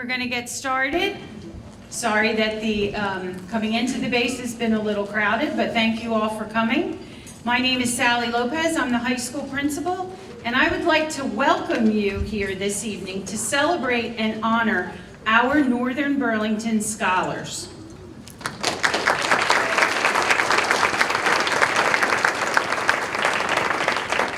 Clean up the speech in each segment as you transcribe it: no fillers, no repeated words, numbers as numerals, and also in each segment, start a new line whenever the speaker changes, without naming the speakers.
going to get started. Sorry that the coming into the base has been a little crowded, but thank you all for coming. My name is Sally Lopez. I'm the high school principal, and I would like to welcome you here this evening to celebrate and honor our Northern Burlington scholars.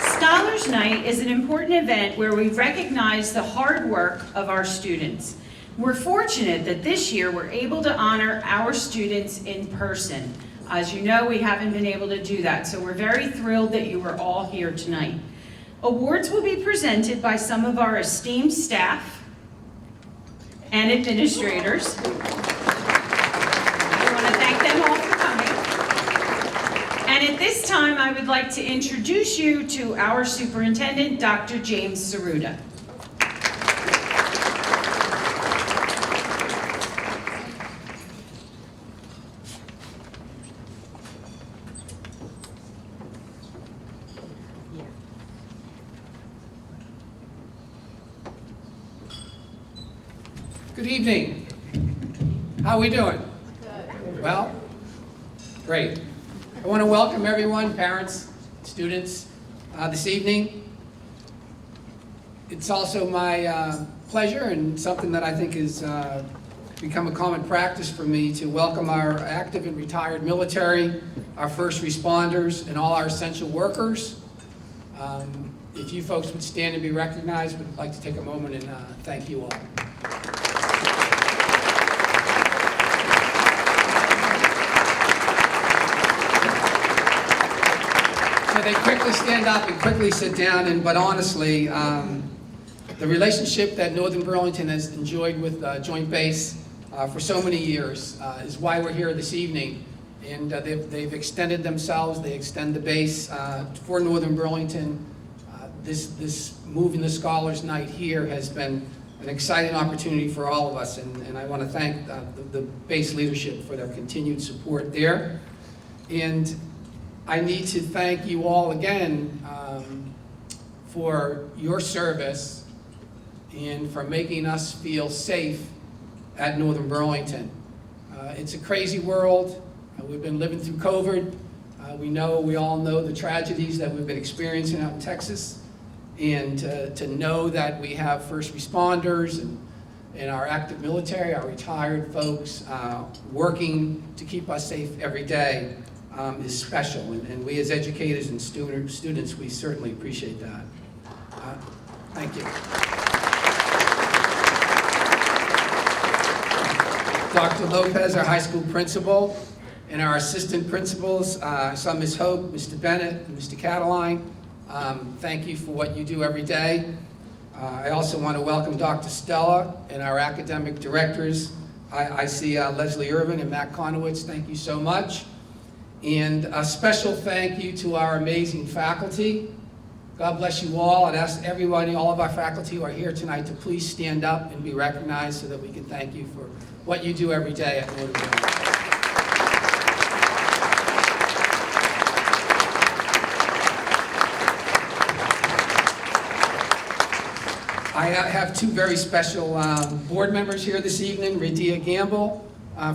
Scholars Night is an important event where we recognize the hard work of our students. We're fortunate that this year we're able to honor our students in person. As you know, we haven't been able to do that, so we're very thrilled that you are all here tonight. Awards will be presented by some of our esteemed staff and administrators. I want to thank them all for coming. And at this time, I would like to introduce you to our superintendent, Dr. James Saruda.
Good evening. How are we doing? Good. Well, great. I want to welcome everyone, parents, students, this evening. It's also my pleasure and something that I think has become a common practice for me to welcome our active and retired military, our first responders, and all our essential workers. If you folks would stand and be recognized, we'd like to take a moment and thank you all. They quickly stand up and quickly sit down, but honestly, the relationship that Northern Burlington has enjoyed with Joint Base for so many years is why we're here this evening. And they've extended themselves, they extend the base for Northern Burlington. This moving the Scholars Night here has been an exciting opportunity for all of us, and I want to thank the base leadership for their continued support there. And I need to thank you all again for your service and for making us feel safe at Northern Burlington. It's a crazy world. We've been living through COVID. We all know the tragedies that we've been experiencing out in Texas. And to know that we have first responders and our active military, our retired folks working to keep us safe every day is special, and we as educators and students, we certainly appreciate that. Thank you. Dr. Lopez, our high school principal, and our assistant principals, some Ms. Hope, Mr. Bennett, and Mr. Cataline, thank you for what you do every day. I also want to welcome Dr. Stella and our academic directors. I see Leslie Irvin and Matt Conowitz, thank you so much. And a special thank you to our amazing faculty. God bless you all. I'd ask everybody, all of our faculty who are here tonight, to please stand up and be recognized so that we can thank you for what you do every day at Northern Burlington. I have two very special board members here this evening, Radia Gamble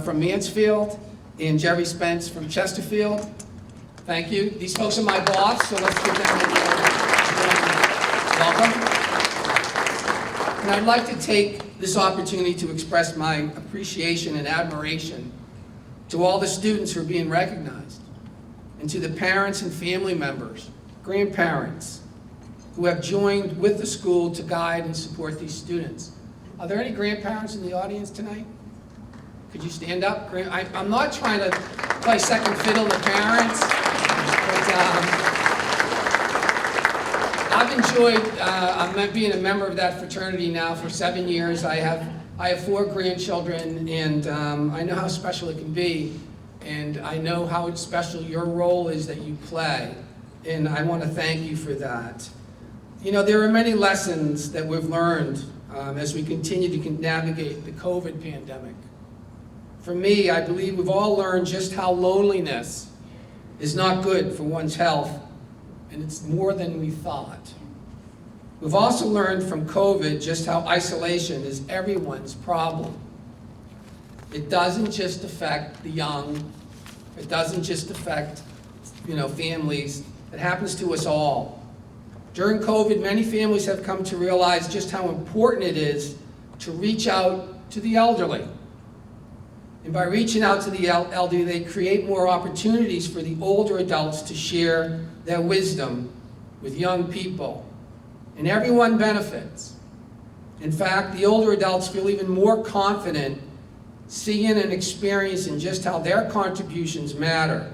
from Mansfield, and Jerry Spence from Chesterfield. Thank you. These folks are my boss, so let's give them a welcome. And I'd like to take this opportunity to express my appreciation and admiration to all the students who are being recognized, and to the parents and family members, grandparents, who have joined with the school to guide and support these students. Are there any grandparents in the audience tonight? Could you stand up? I'm not trying to play second fiddle to parents, but I've enjoyed being a member of that fraternity now for 7 years. I have 4 grandchildren, and I know how special it can be, and I know how special your role is that you play, and I want to thank you for that. You know, there are many lessons that we've learned as we continue to navigate the COVID pandemic. For me, I believe we've all learned just how loneliness is not good for one's health, and it's more than we thought. We've also learned from COVID just how isolation is everyone's problem. It doesn't just affect the young. It doesn't just affect, families. It happens to us all. During COVID, many families have come to realize just how important it is to reach out to the elderly. And by reaching out to the elderly, they create more opportunities for the older adults to share their wisdom with young people. And everyone benefits. In fact, the older adults feel even more confident seeing and experiencing just how their contributions matter.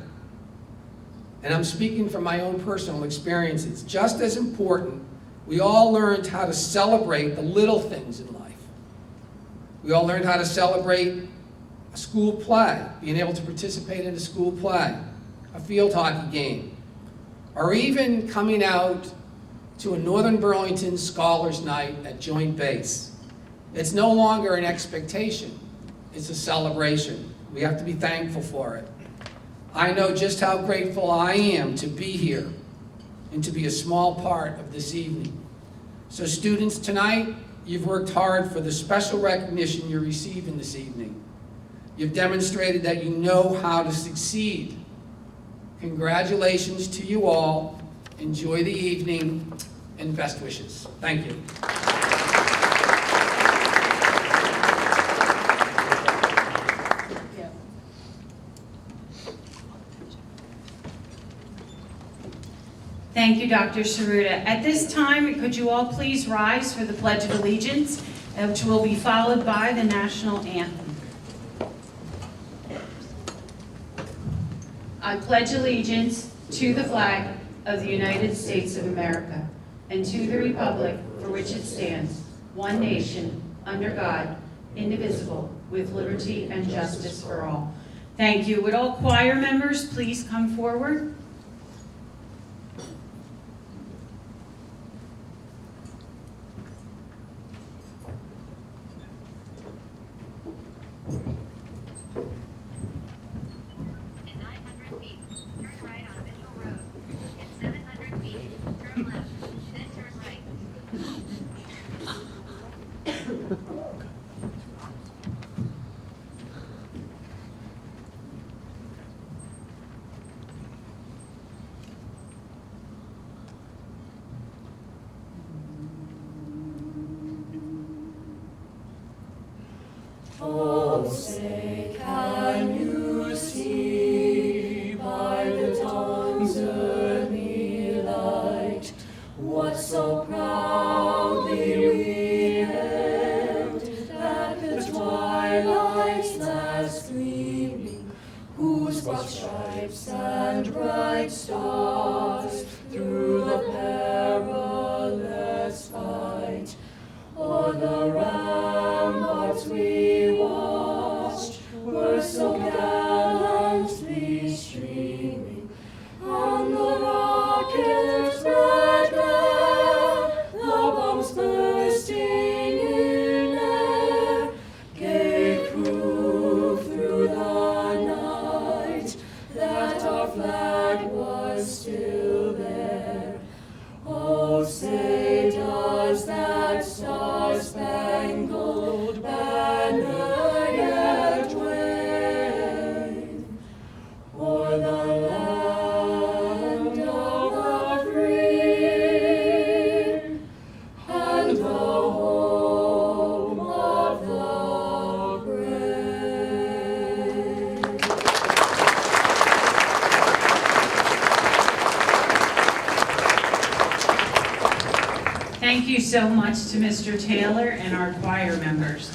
And I'm speaking from my own personal experiences. Just as important, we all learned how to celebrate the little things in life. We all learned how to celebrate a school play, being able to participate in a school play, a field hockey game, or even coming out to a Northern Burlington Scholars Night at Joint Base. It's no longer an expectation. It's a celebration. We have to be thankful for it. I know just how grateful I am to be here and to be a small part of this evening. So students, tonight, you've worked hard for the special recognition you're receiving this evening. You've demonstrated that you know how to succeed. Congratulations to you all. Enjoy the evening and best wishes. Thank you.
Thank you, Dr. Saruta. At this time, could you all please rise for the Pledge of Allegiance, which will be followed by the national anthem. I pledge allegiance to the flag of the United States of America and to the republic for which it stands, one nation, under God, indivisible, with liberty and justice for all. Thank you. Would all choir members please come forward?
Oh, say, can you see by the dawn's early light what so proudly we hailed at the twilight's last gleaming, whose broad stripes and bright stars through the perilous fight o'er the ramparts we watched were so gallantly streaming, and the rocket's red glare, the bombs bursting in air, gave proof through the night that our flag was still there. Oh, say, does that star-spangled banner yet wave o'er the land of the free and the home of the brave?
Thank you so much to Mr. Taylor and our choir members.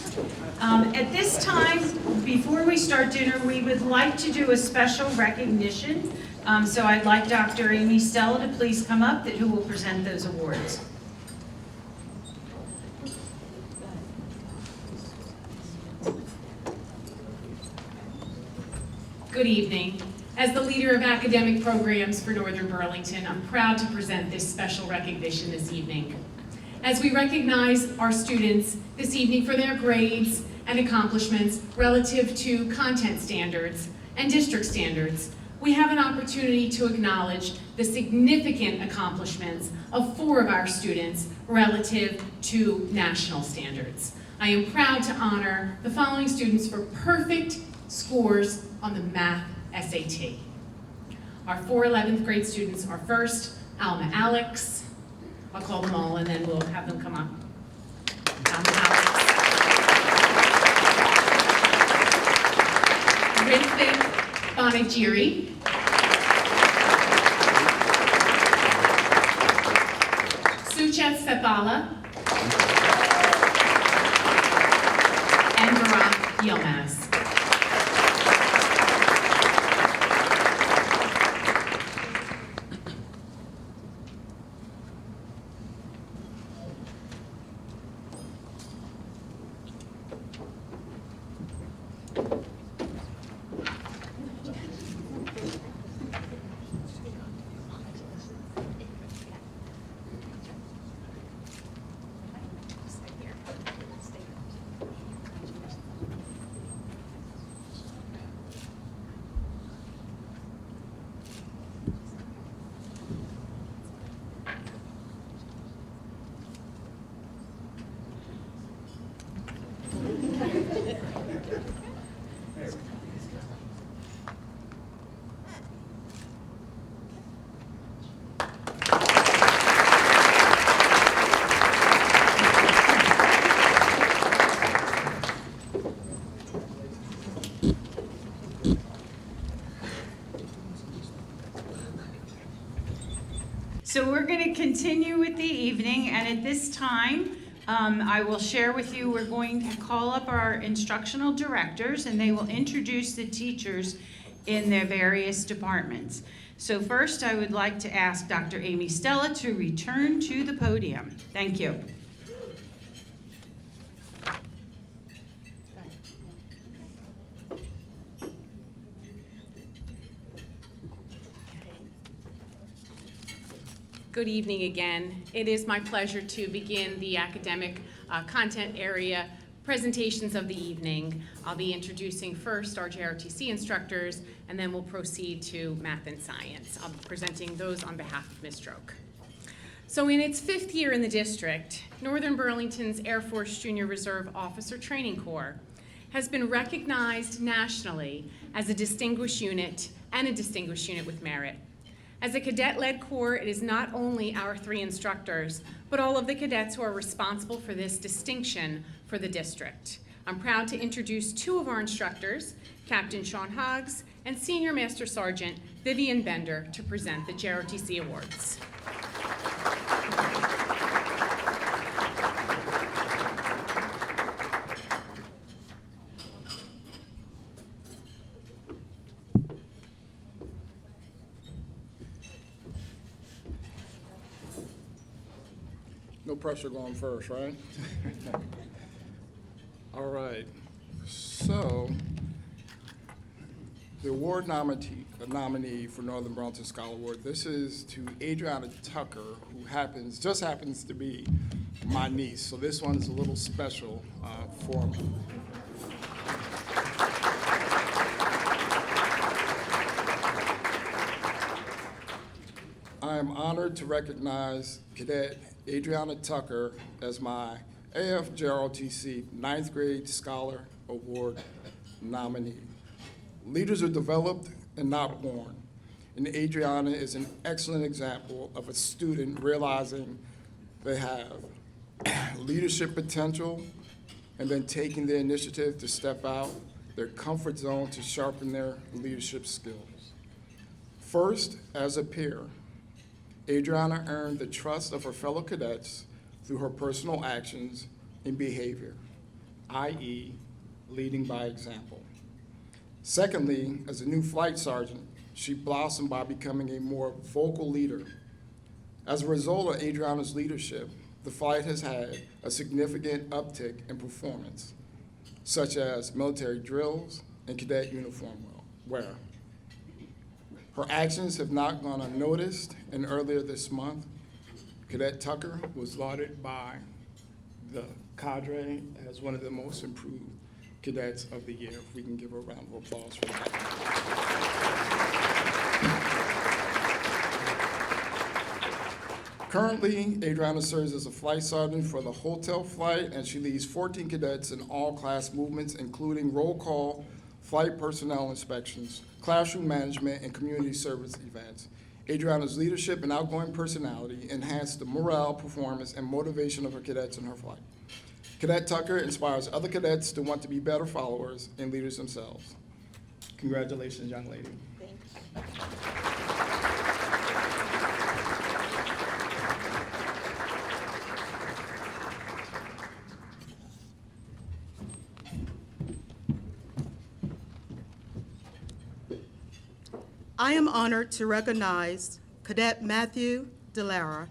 At this time, before we start dinner, we would like to do a special recognition. So I'd like Dr. Amy Stella to please come up, who will present those awards.
Good evening. As the leader of academic programs for Northern Burlington, I'm proud to present this special recognition this evening. As we recognize our students this evening for their grades and accomplishments relative to content standards and district standards, we have an opportunity to acknowledge the significant accomplishments of 4 of our students relative to national standards. I am proud to honor the following students for perfect scores on the math SAT. Our 4 11th grade students are first, Alma Alex. I'll call them all and then we'll have them come up. Alma Alex. Rinthik Banagiri. Suchet Sethala. And Barack Yilmaz.
So we're going to continue with the evening, and at this time, I will share with you, we're going to call up our instructional directors, and they will introduce the teachers in their various departments. So first, I would like to ask Dr. Amy Stella to return to the podium. Thank you.
Good evening again. It is my pleasure to begin the academic content area presentations of the evening. I'll be introducing first our JROTC instructors, and then we'll proceed to math and science. I'll be presenting those on behalf of Ms. Stroke. So in its 5th year in the district, Northern Burlington's Air Force Junior Reserve Officer Training Corps has been recognized nationally as a distinguished unit and a distinguished unit with merit. As a cadet-led corps, it is not only our 3 instructors, but all of the cadets who are responsible for this distinction for the district. I'm proud to introduce 2 of our instructors, Captain Sean Hoggs and Senior Master Sergeant Vivian Bender, to present the JROTC Awards.
No pressure going first, right? All right. So, the award nominee for Northern Burlington Scholar Award, this is to Adriana Tucker, who just happens to be my niece. So this one's a little special for me. I am honored to recognize Cadet Adriana Tucker as my AFJROTC 9th grade Scholar Award nominee. Leaders are developed and not born, and Adriana is an excellent example of a student realizing they have leadership potential and then taking the initiative to step out their comfort zone to sharpen their leadership skills. First, as a peer, Adriana earned the trust of her fellow cadets through her personal actions and behavior, i.e., leading by example. Secondly, as a new flight sergeant, she blossomed by becoming a more vocal leader. As a result of Adriana's leadership, the flight has had a significant uptick in performance, such as military drills and cadet uniform wear. Her actions have not gone unnoticed, and earlier this month, Cadet Tucker was lauded by the cadre as one of the most improved cadets of the year. If we can give her a round of applause for that. Currently, Adriana serves as a flight sergeant for the hotel flight, and she leads 14 cadets in all class movements, including roll call, flight personnel inspections, classroom management, and community service events. Adriana's leadership and outgoing personality enhance the morale, performance, and motivation of her cadets in her flight. Cadet Tucker inspires other cadets to want to be better followers and leaders themselves. Congratulations, young lady.
I am honored to recognize Cadet Matthew DeLara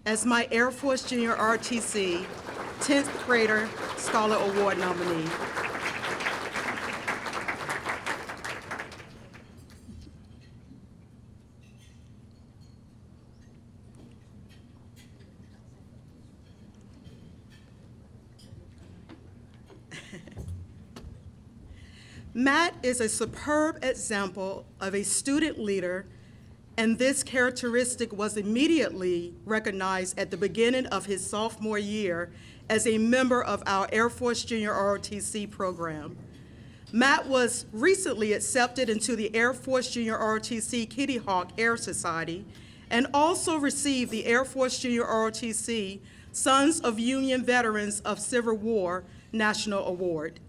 as my Air Force Junior ROTC 10th Grader Scholar Award nominee. Matt is a superb example of a student leader, and this characteristic was immediately recognized at the beginning of his sophomore year as a member of our Air Force Junior ROTC program. Matt was recently accepted into the Air Force Junior ROTC Kitty Hawk Air Society and also received the Air Force Junior ROTC Sons of Union Veterans of Civil War National Award.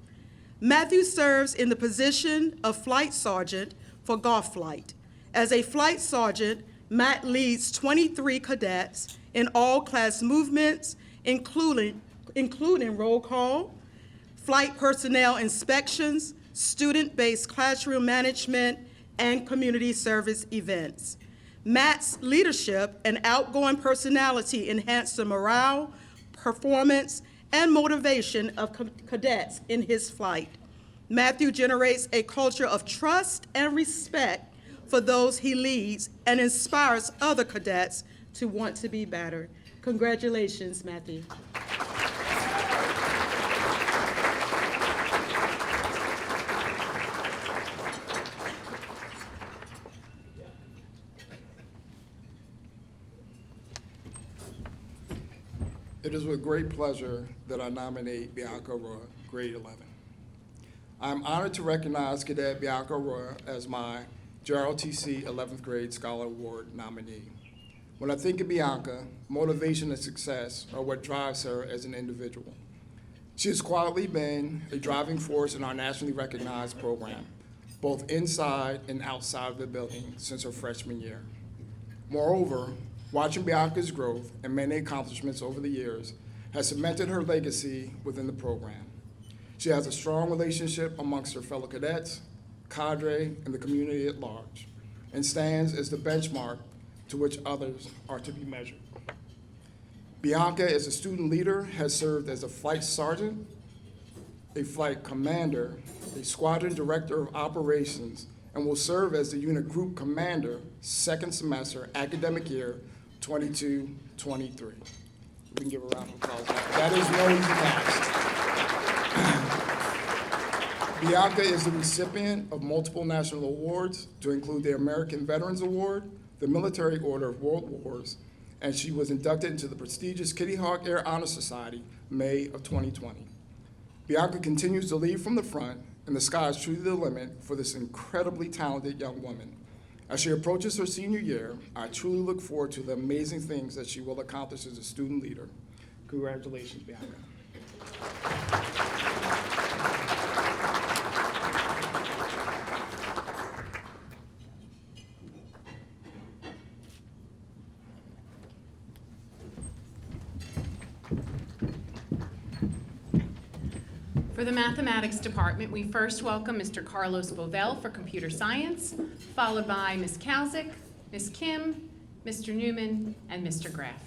Matthew serves in the position of Flight Sergeant for Golf Flight. As a Flight Sergeant, Matt leads 23 cadets in all class movements, including roll call, flight personnel inspections, student-based classroom management, and community service events. Matt's leadership and outgoing personality enhance the morale, performance, and motivation of cadets in his flight. Matthew generates a culture of trust and respect for those he leads and inspires other cadets to want to be better. Congratulations, Matthew.
It is with great pleasure that I nominate Bianca Roy, grade 11. I'm honored to recognize Cadet Bianca Roy as my JROTC 11th Grade Scholar Award nominee. When I think of Bianca, motivation and success are what drives her as an individual. She has quietly been a driving force in our nationally recognized program, both inside and outside of the building since her freshman year. Moreover, watching Bianca's growth and many accomplishments over the years has cemented her legacy within the program. She has a strong relationship amongst her fellow cadets, cadre, and the community at large, and stands as the benchmark to which others are to be measured. Bianca, as a student leader, has served as a flight sergeant, a flight commander, a squadron director of operations, and will serve as the unit group commander second semester academic year 22-23. We can give a round of applause. That is no easy task. Bianca is the recipient of multiple national awards, to include the American Veterans Award, the Military Order of World Wars, and she was inducted into the prestigious Kitty Hawk Air Honor Society, May of 2020. Bianca continues to lead from the front, and the sky is truly the limit for this incredibly talented young woman. As she approaches her senior year, I truly look forward to the amazing things that she will accomplish as a student leader. Congratulations, Bianca.
For the Mathematics Department, we first welcome Mr. Carlos Bovell for Computer Science, followed by Ms. Kalzik, Ms. Kim, Mr. Newman, and Mr. Graff.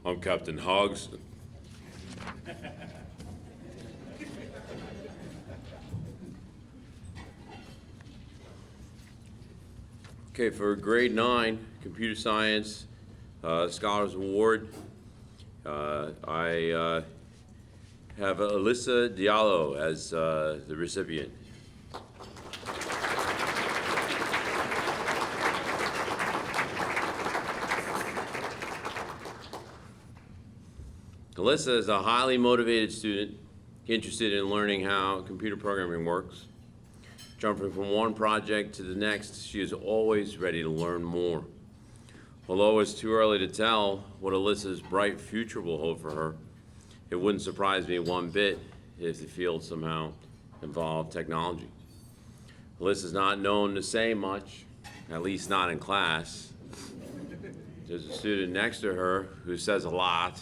I'm Captain Hoggs. Okay, for grade 9, computer science scholars award, I have Alyssa Diallo as the recipient. Alyssa is a highly motivated student interested in learning how computer programming works. Jumping from one project to the next, she is always ready to learn more. Although it's too early to tell what Alyssa's bright future will hold for her, it wouldn't surprise me one bit if the field somehow involved technology. Alyssa's not known to say much, at least not in class. There's a student next to her who says a lot,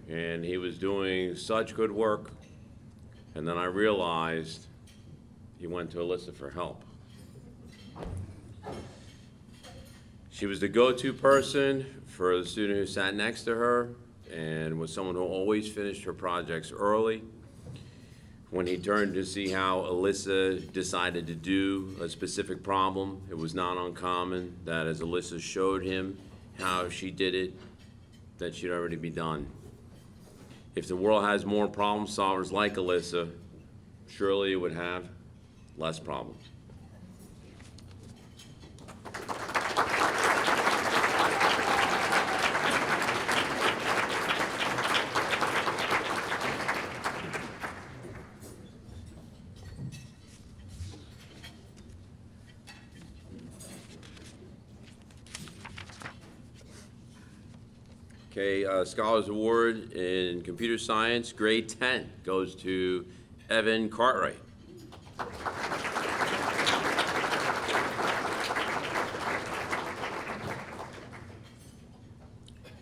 and he was doing such good work, and then I realized he went to Alyssa for help. She was the go-to person for the student who sat next to her and was someone who always finished her projects early. When he turned to see how Alyssa decided to do a specific problem, it was not uncommon that as Alyssa showed him how she did it, that she'd already be done. If the world has more problem solvers like Alyssa, surely it would have less problems. Okay, Scholars Award in Computer Science, grade 10, goes to Evan Cartwright.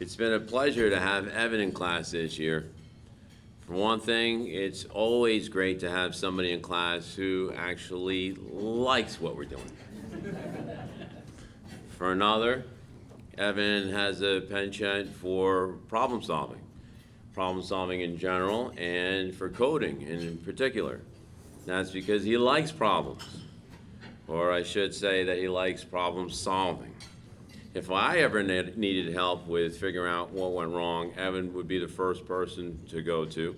It's been a pleasure to have Evan in class this year. For one thing, it's always great to have somebody in class who actually likes what we're doing. For another, Evan has a penchant for problem solving in general, and for coding in particular. That's because he likes problems, or I should say that he likes problem solving. If I ever needed help with figuring out what went wrong, Evan would be the first person to go to.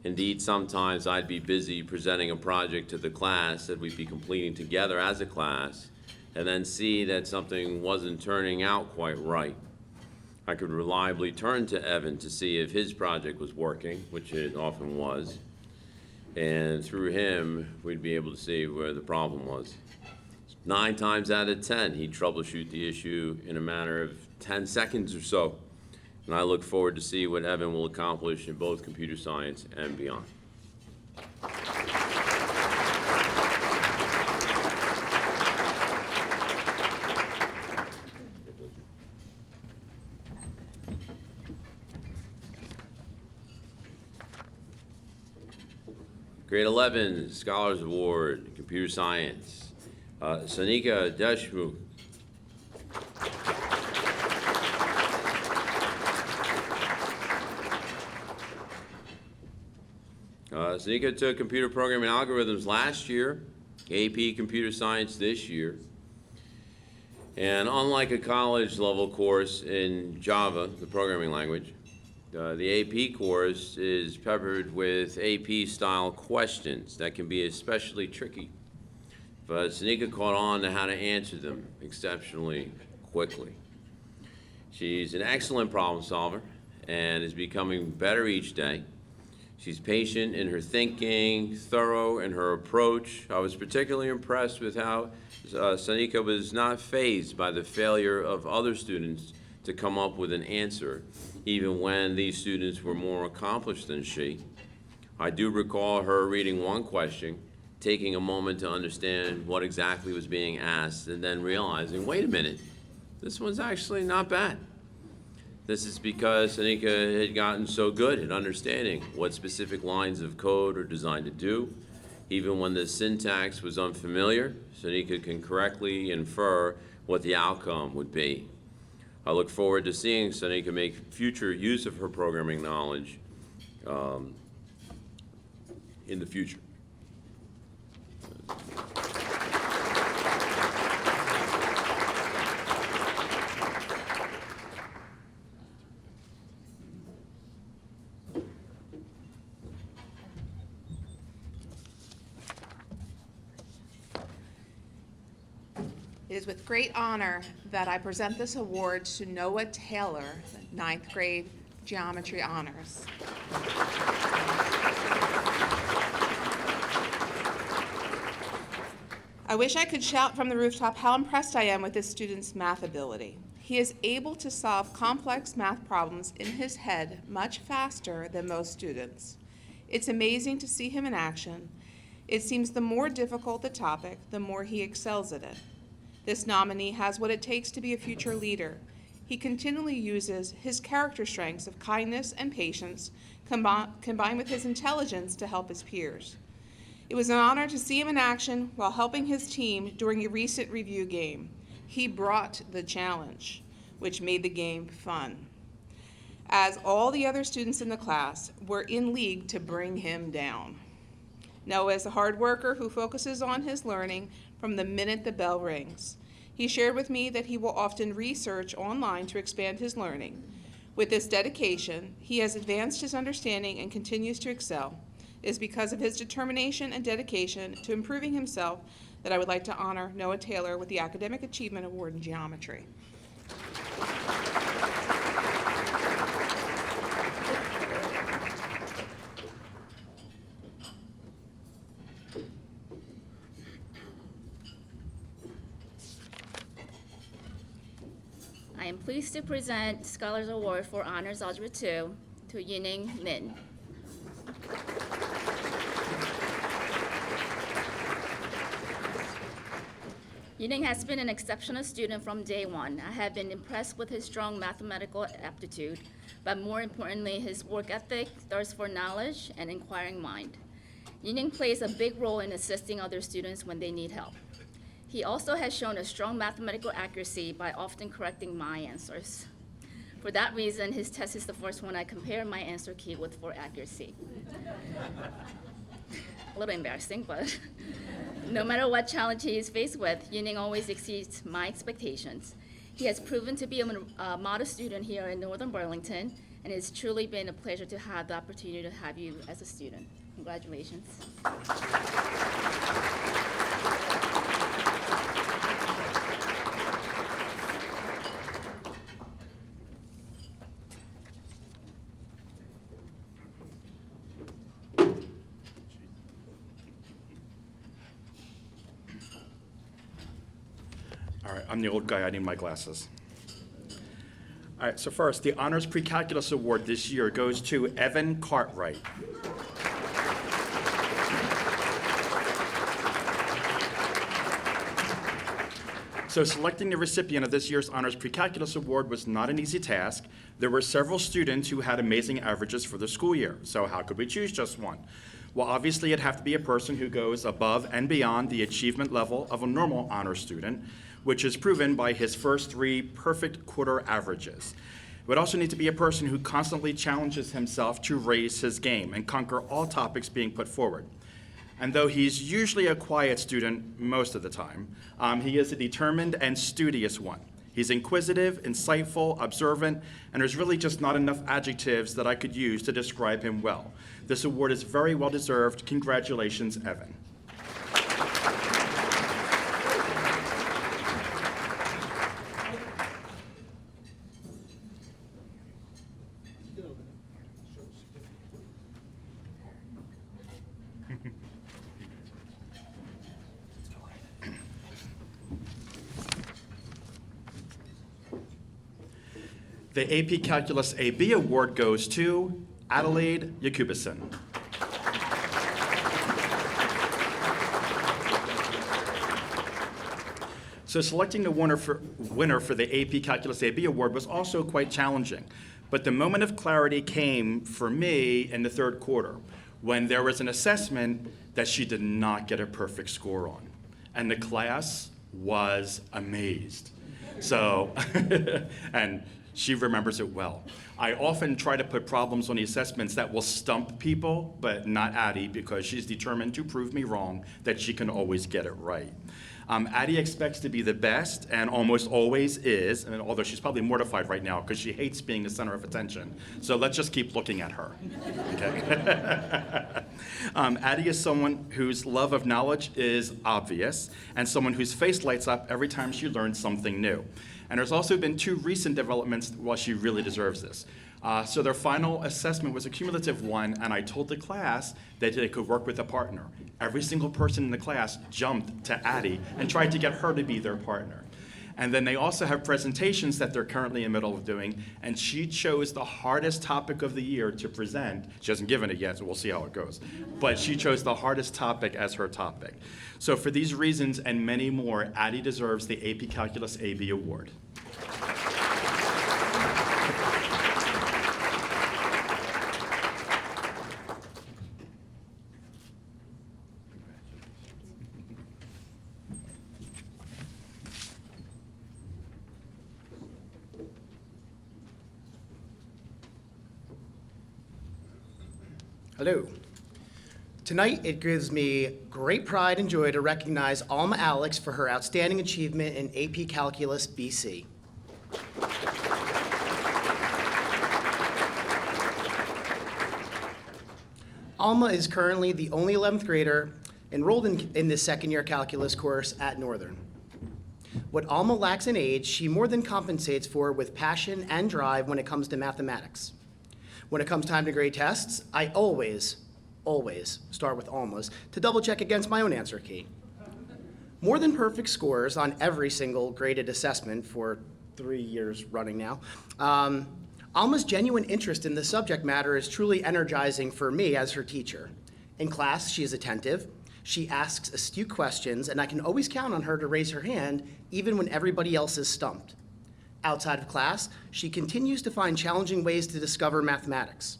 Indeed, sometimes I'd be busy presenting a project to the class that we'd be completing together as a class, and then see that something wasn't turning out quite right. I could reliably turn to Evan to see if his project was working, which it often was, and through him, we'd be able to see where the problem was. 9 times out of 10, he'd troubleshoot the issue in a matter of 10 seconds or so, and I look forward to see what Evan will accomplish in both computer science and beyond. Grade 11, Scholars Award, Computer Science, Sanika Deshmukh. Sanika took computer programming algorithms last year, AP Computer Science this year. And unlike a college level course in Java, the programming language, the AP course is peppered with AP-style questions that can be especially tricky. But Sanika caught on to how to answer them exceptionally quickly. She's an excellent problem solver and is becoming better each day. She's patient in her thinking, thorough in her approach. I was particularly impressed with how Sanika was not fazed by the failure of other students to come up with an answer, even when these students were more accomplished than she. I do recall her reading one question, taking a moment to understand what exactly was being asked, and then realizing, wait a minute, this one's actually not bad. This is because Sanika had gotten so good at understanding what specific lines of code are designed to do. Even when the syntax was unfamiliar, Sanika can correctly infer what the outcome would be. I look forward to seeing Sanika make future use of her programming knowledge in the future.
It is with great honor that I present this award to Noah Taylor, 9th grade geometry honors. I wish I could shout from the rooftop how impressed I am with this student's math ability. He is able to solve complex math problems in his head much faster than most students. It's amazing to see him in action. It seems the more difficult the topic, the more he excels at it. This nominee has what it takes to be a future leader. He continually uses his character strengths of kindness and patience, combined with his intelligence to help his peers. It was an honor to see him in action while helping his team during a recent review game. He brought the challenge, which made the game fun. As all the other students in the class were in league to bring him down. Noah is a hard worker who focuses on his learning from the minute the bell rings. He shared with me that he will often research online to expand his learning. With this dedication, he has advanced his understanding and continues to excel. It is because of his determination and dedication to improving himself that I would like to honor Noah Taylor with the Academic Achievement Award in Geometry.
I am pleased to present Scholars Award for Honors Algebra 2 to Yining Min. Yining has been an exceptional student from day one. I have been impressed with his strong mathematical aptitude, but more importantly, his work ethic, thirst for knowledge, and inquiring mind. Yining plays a big role in assisting other students when they need help. He also has shown a strong mathematical accuracy by often correcting my answers. For that reason, his test is the first one I compare my answer key with for accuracy. A little embarrassing, but no matter what challenge he is faced with, Yining always exceeds my expectations. He has proven to be a model student here in Northern Burlington, and it's truly been a pleasure to have the opportunity to have you as a student. Congratulations.
All right, I'm the old guy, I need my glasses. All right, so first, the Honors Pre-Calculus Award this year goes to Evan Cartwright. So selecting the recipient of this year's Honors Pre-Calculus Award was not an easy task. There were several students who had amazing averages for the school year, so how could we choose just one? Well, obviously it'd have to be a person who goes above and beyond the achievement level of a normal honor student, which is proven by his first 3 perfect quarter averages. It would also need to be a person who constantly challenges himself to raise his game and conquer all topics being put forward. And though he's usually a quiet student most of the time, he is a determined and studious one. He's inquisitive, insightful, observant, and there's really just not enough adjectives that I could use to describe him well. This award is very well deserved. Congratulations, Evan. The AP Calculus AB award goes to Adelaide Yakubison. So selecting the winner for the AP Calculus AB award was also quite challenging. But the moment of clarity came for me in the 3rd quarter when there was an assessment that she did not get a perfect score on. And the class was amazed. So, and she remembers it well. I often try to put problems on the assessments that will stump people, but not Addie, because she's determined to prove me wrong that she can always get it right. Addie expects to be the best and almost always is, and although she's probably mortified right now because she hates being the center of attention. So let's just keep looking at her. Okay? Addie is someone whose love of knowledge is obvious and someone whose face lights up every time she learns something new. And there's also been 2 recent developments while she really deserves this. So their final assessment was a cumulative one, and I told the class that they could work with a partner. Every single person in the class jumped to Addie and tried to get her to be their partner. And then they also have presentations that they're currently in the middle of doing, and she chose the hardest topic of the year to present. She hasn't given it yet, so we'll see how it goes. But she chose the hardest topic as her topic. So for these reasons and many more, Addie deserves the AP Calculus AB Award.
Hello. Tonight, it gives me great pride and joy to recognize Alma Alex for her outstanding achievement in AP Calculus BC. Alma is currently the only 11th grader enrolled in this second-year calculus course at Northern. What Alma lacks in age, she more than compensates for with passion and drive when it comes to mathematics. When it comes time to grade tests, I always start with Alma's to double check against my own answer key. More than perfect scores on every single graded assessment for 3 years running now. Alma's genuine interest in the subject matter is truly energizing for me as her teacher. In class, she is attentive, she asks astute questions, and I can always count on her to raise her hand even when everybody else is stumped. Outside of class, she continues to find challenging ways to discover mathematics.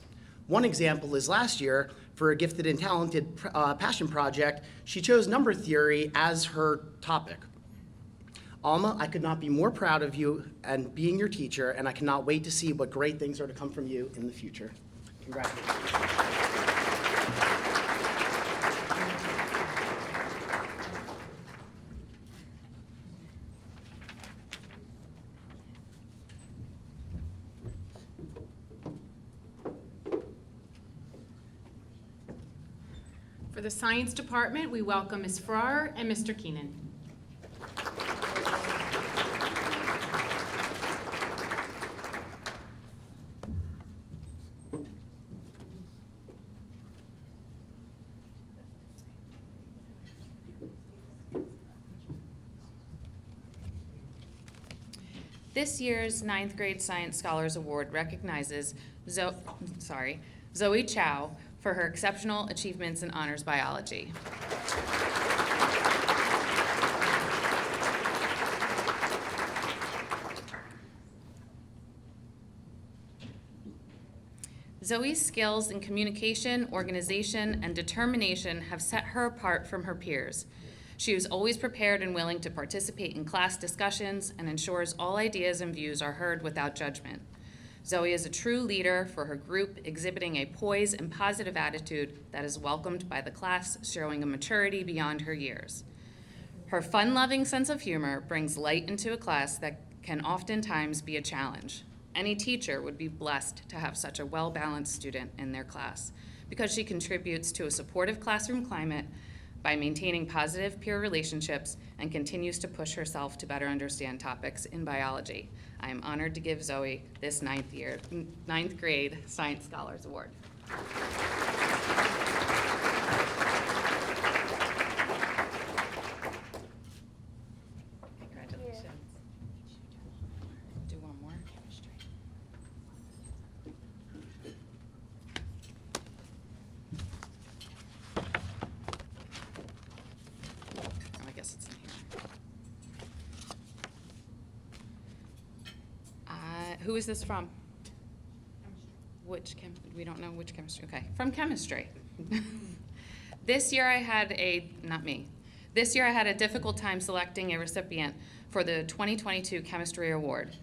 One example is last year, for a gifted and talented passion project, she chose number theory as her topic. Alma, I could not be more proud of you and being your teacher, and I cannot wait to see what great things are to come from you in the future. Congratulations.
For the Science Department, we welcome Ms. Farrar and Mr. Keenan.
This year's 9th grade Science Scholars Award recognizes Zoe Chow for her exceptional achievements in honors biology. Zoe's skills in communication, organization, and determination have set her apart from her peers. She is always prepared and willing to participate in class discussions and ensures all ideas and views are heard without judgment. Zoe is a true leader for her group, exhibiting a poise and positive attitude that is welcomed by the class, showing a maturity beyond her years. Her fun-loving sense of humor brings light into a class that can oftentimes be a challenge. Any teacher would be blessed to have such a well-balanced student in their class because she contributes to a supportive classroom climate by maintaining positive peer relationships and continues to push herself to better understand topics in biology. I am honored to give Zoe this 9th grade Science Scholars Award. Congratulations. Do one more. Oh, I guess it's in here. Who is this from? We don't know which chemistry. Okay, from chemistry. This year I had a difficult time selecting a recipient for the 2022 Chemistry Award,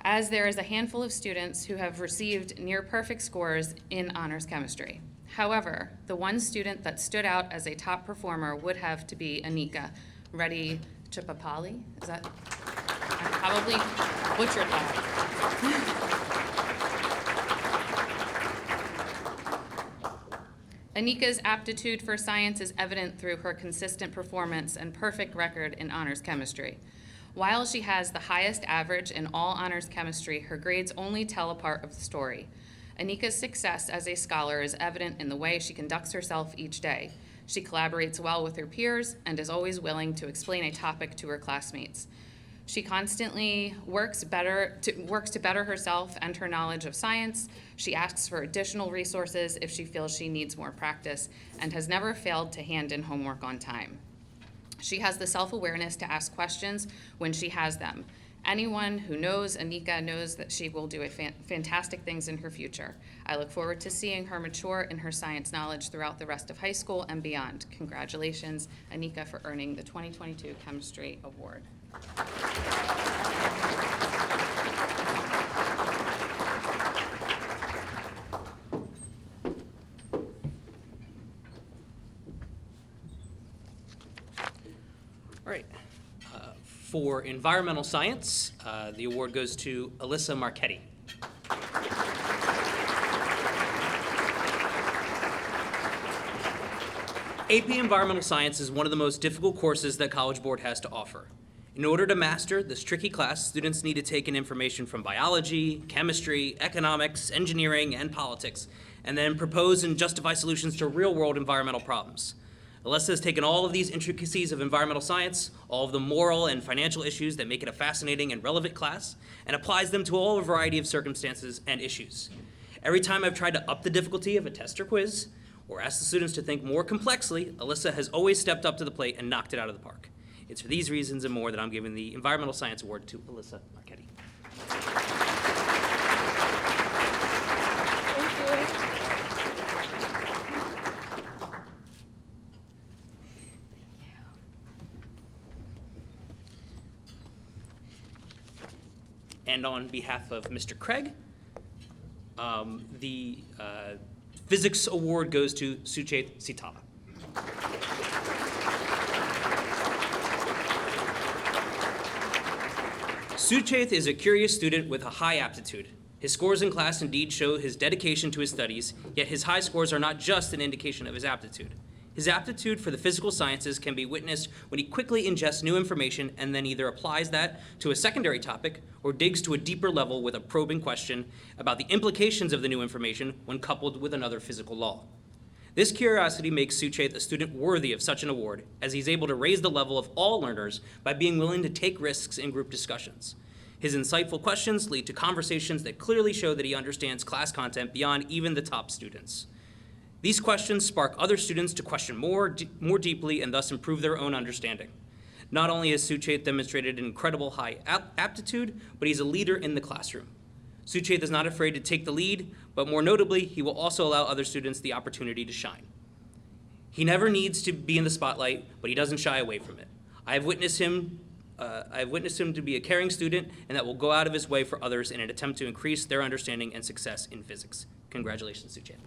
as there is a handful of students who have received near perfect scores in honors chemistry. However, the one student that stood out as a top performer would have to be Anika Reddy Chipapali. Is that? I probably butchered that. Anika's aptitude for science is evident through her consistent performance and perfect record in honors chemistry. While she has the highest average in all honors chemistry, her grades only tell a part of the story. Anika's success as a scholar is evident in the way she conducts herself each day. She collaborates well with her peers and is always willing to explain a topic to her classmates. She constantly works to better herself and her knowledge of science. She asks for additional resources if she feels she needs more practice, and has never failed to hand in homework on time. She has the self-awareness to ask questions when she has them. Anyone who knows Anika knows that she will do fantastic things in her future. I look forward to seeing her mature in her science knowledge throughout the rest of high school and beyond. Congratulations, Anika, for earning the 2022 Chemistry Award.
All right. For environmental science, the award goes to Alyssa Marchetti. AP Environmental Science is one of the most difficult courses that College Board has to offer. In order to master this tricky class, students need to take in information from biology, chemistry, economics, engineering, and politics, and then propose and justify solutions to real-world environmental problems. Alyssa has taken all of these intricacies of environmental science, all of the moral and financial issues that make it a fascinating and relevant class, and applies them to all a variety of circumstances and issues. Every time I've tried to up the difficulty of a test or quiz, or ask the students to think more complexly, Alyssa has always stepped up to the plate and knocked it out of the park. It's for these reasons and more that I'm giving the Environmental Science Award to Alyssa Marchetti. And on behalf of Mr. Craig, the Physics Award goes to Suchet Sitala. Suchet is a curious student with a high aptitude. His scores in class indeed show his dedication to his studies, yet his high scores are not just an indication of his aptitude. His aptitude for the physical sciences can be witnessed when he quickly ingests new information and then either applies that to a secondary topic or digs to a deeper level with a probing question about the implications of the new information when coupled with another physical law. This curiosity makes Suchet a student worthy of such an award, as he's able to raise the level of all learners by being willing to take risks in group discussions. His insightful questions lead to conversations that clearly show that he understands class content beyond even the top students. These questions spark other students to question more deeply and thus improve their own understanding. Not only has Suchet demonstrated an incredible high aptitude, but he's a leader in the classroom. Suchet is not afraid to take the lead, but more notably, he will also allow other students the opportunity to shine. He never needs to be in the spotlight, but he doesn't shy away from it. I have witnessed him to be a caring student and that will go out of his way for others in an attempt to increase their understanding and success in physics. Congratulations, Suchet.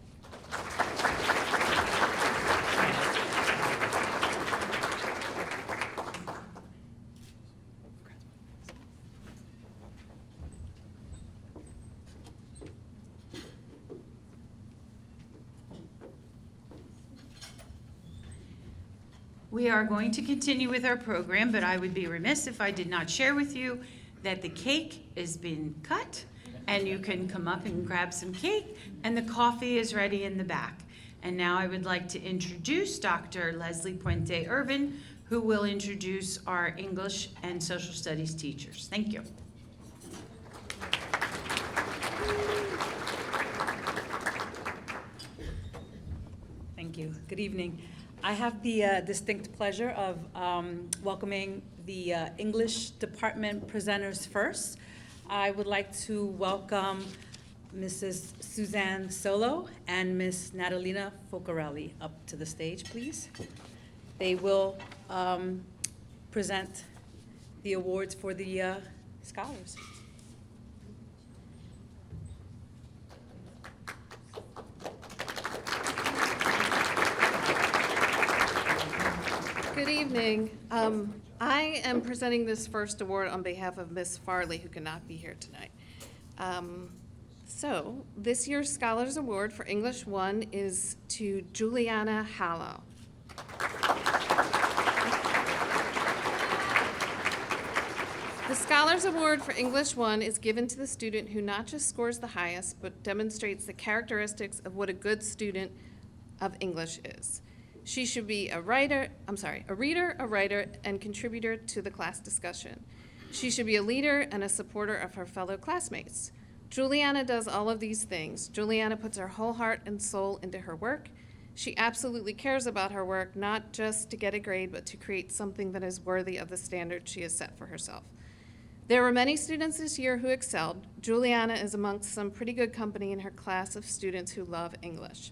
We are going to continue with our program, but I would be remiss if I did not share with you that the cake has been cut, and you can come up and grab some cake, and the coffee is ready in the back. And now I would like to introduce Dr. Leslie Puente Irvin, who will introduce our English and Social Studies teachers. Thank you.
Thank you. Good evening. I have the distinct pleasure of welcoming the English department presenters first. I would like to welcome Mrs. Suzanne Solo and Ms. Natalina Focarelli up to the stage, please. They will present the awards for the scholars.
Good evening. I am presenting this first award on behalf of Miss Farley, who cannot be here tonight. So this year's Scholars Award for English 1 is to Juliana Hallow. The Scholars Award for English 1 is given to the student who not just scores the highest, but demonstrates the characteristics of what a good student of English is. She should be a reader, a writer, and contributor to the class discussion. She should be a leader and a supporter of her fellow classmates. Juliana does all of these things. Juliana puts her whole heart and soul into her work. She absolutely cares about her work, not just to get a grade, but to create something that is worthy of the standard she has set for herself. There were many students this year who excelled. Juliana is amongst some pretty good company in her class of students who love English.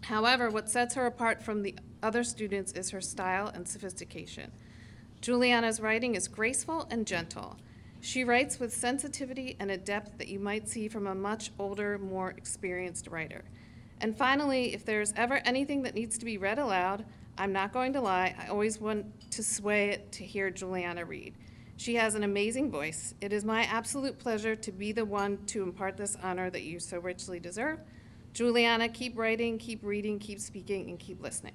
However, what sets her apart from the other students is her style and sophistication. Juliana's writing is graceful and gentle. She writes with sensitivity and a depth that you might see from a much older, more experienced writer. And finally, if there's ever anything that needs to be read aloud, I'm not going to lie, I always want to sway it to hear Juliana read. She has an amazing voice. It is my absolute pleasure to be the one to impart this honor that you so richly deserve. Juliana, keep writing, keep reading, keep speaking, and keep listening.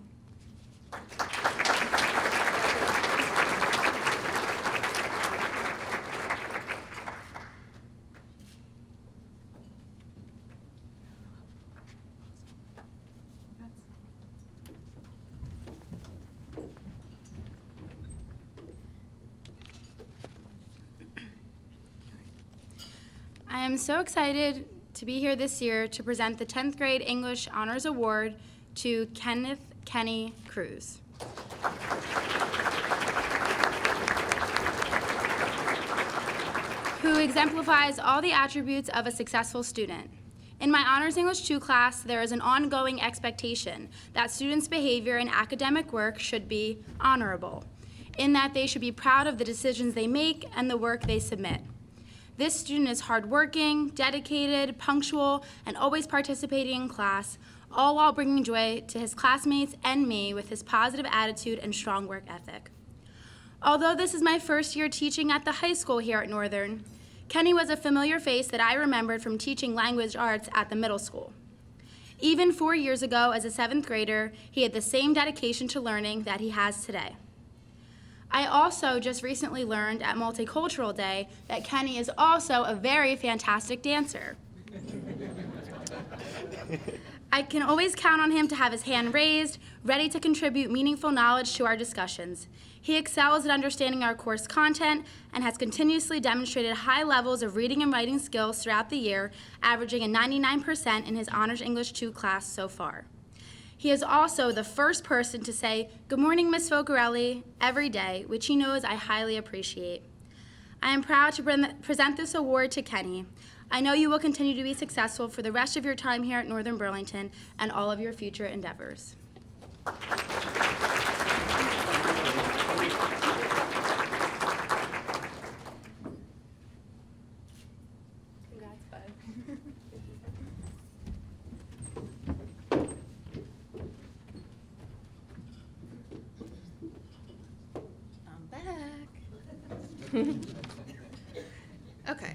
I am so excited to be here this year to present the 10th grade English Honors Award to Kenneth Kenny Cruz. Who exemplifies all the attributes of a successful student. In my Honors English 2 class, there is an ongoing expectation that students' behavior in academic work should be honorable, in that they should be proud of the decisions they make and the work they submit. This student is hardworking, dedicated, punctual, and always participating in class, all while bringing joy to his classmates and me with his positive attitude and strong work ethic. Although this is my first year teaching at the high school here at Northern, Kenny was a familiar face that I remembered from teaching language arts at the middle school. Even 4 years ago, as a 7th grader, he had the same dedication to learning that he has today. I also just recently learned at Multicultural Day that Kenny is also a very fantastic dancer. I can always count on him to have his hand raised, ready to contribute meaningful knowledge to our discussions. He excels at understanding our course content and has continuously demonstrated high levels of reading and writing skills throughout the year, averaging a 99% in his Honors English 2 class so far. He is also the first person to say, "Good morning, Miss Focarelli," every day, which he knows I highly appreciate. I am proud to present this award to Kenny. I know you will continue to be successful for the rest of your time here at Northern Burlington and all of your future endeavors. Congrats, bud.
Okay.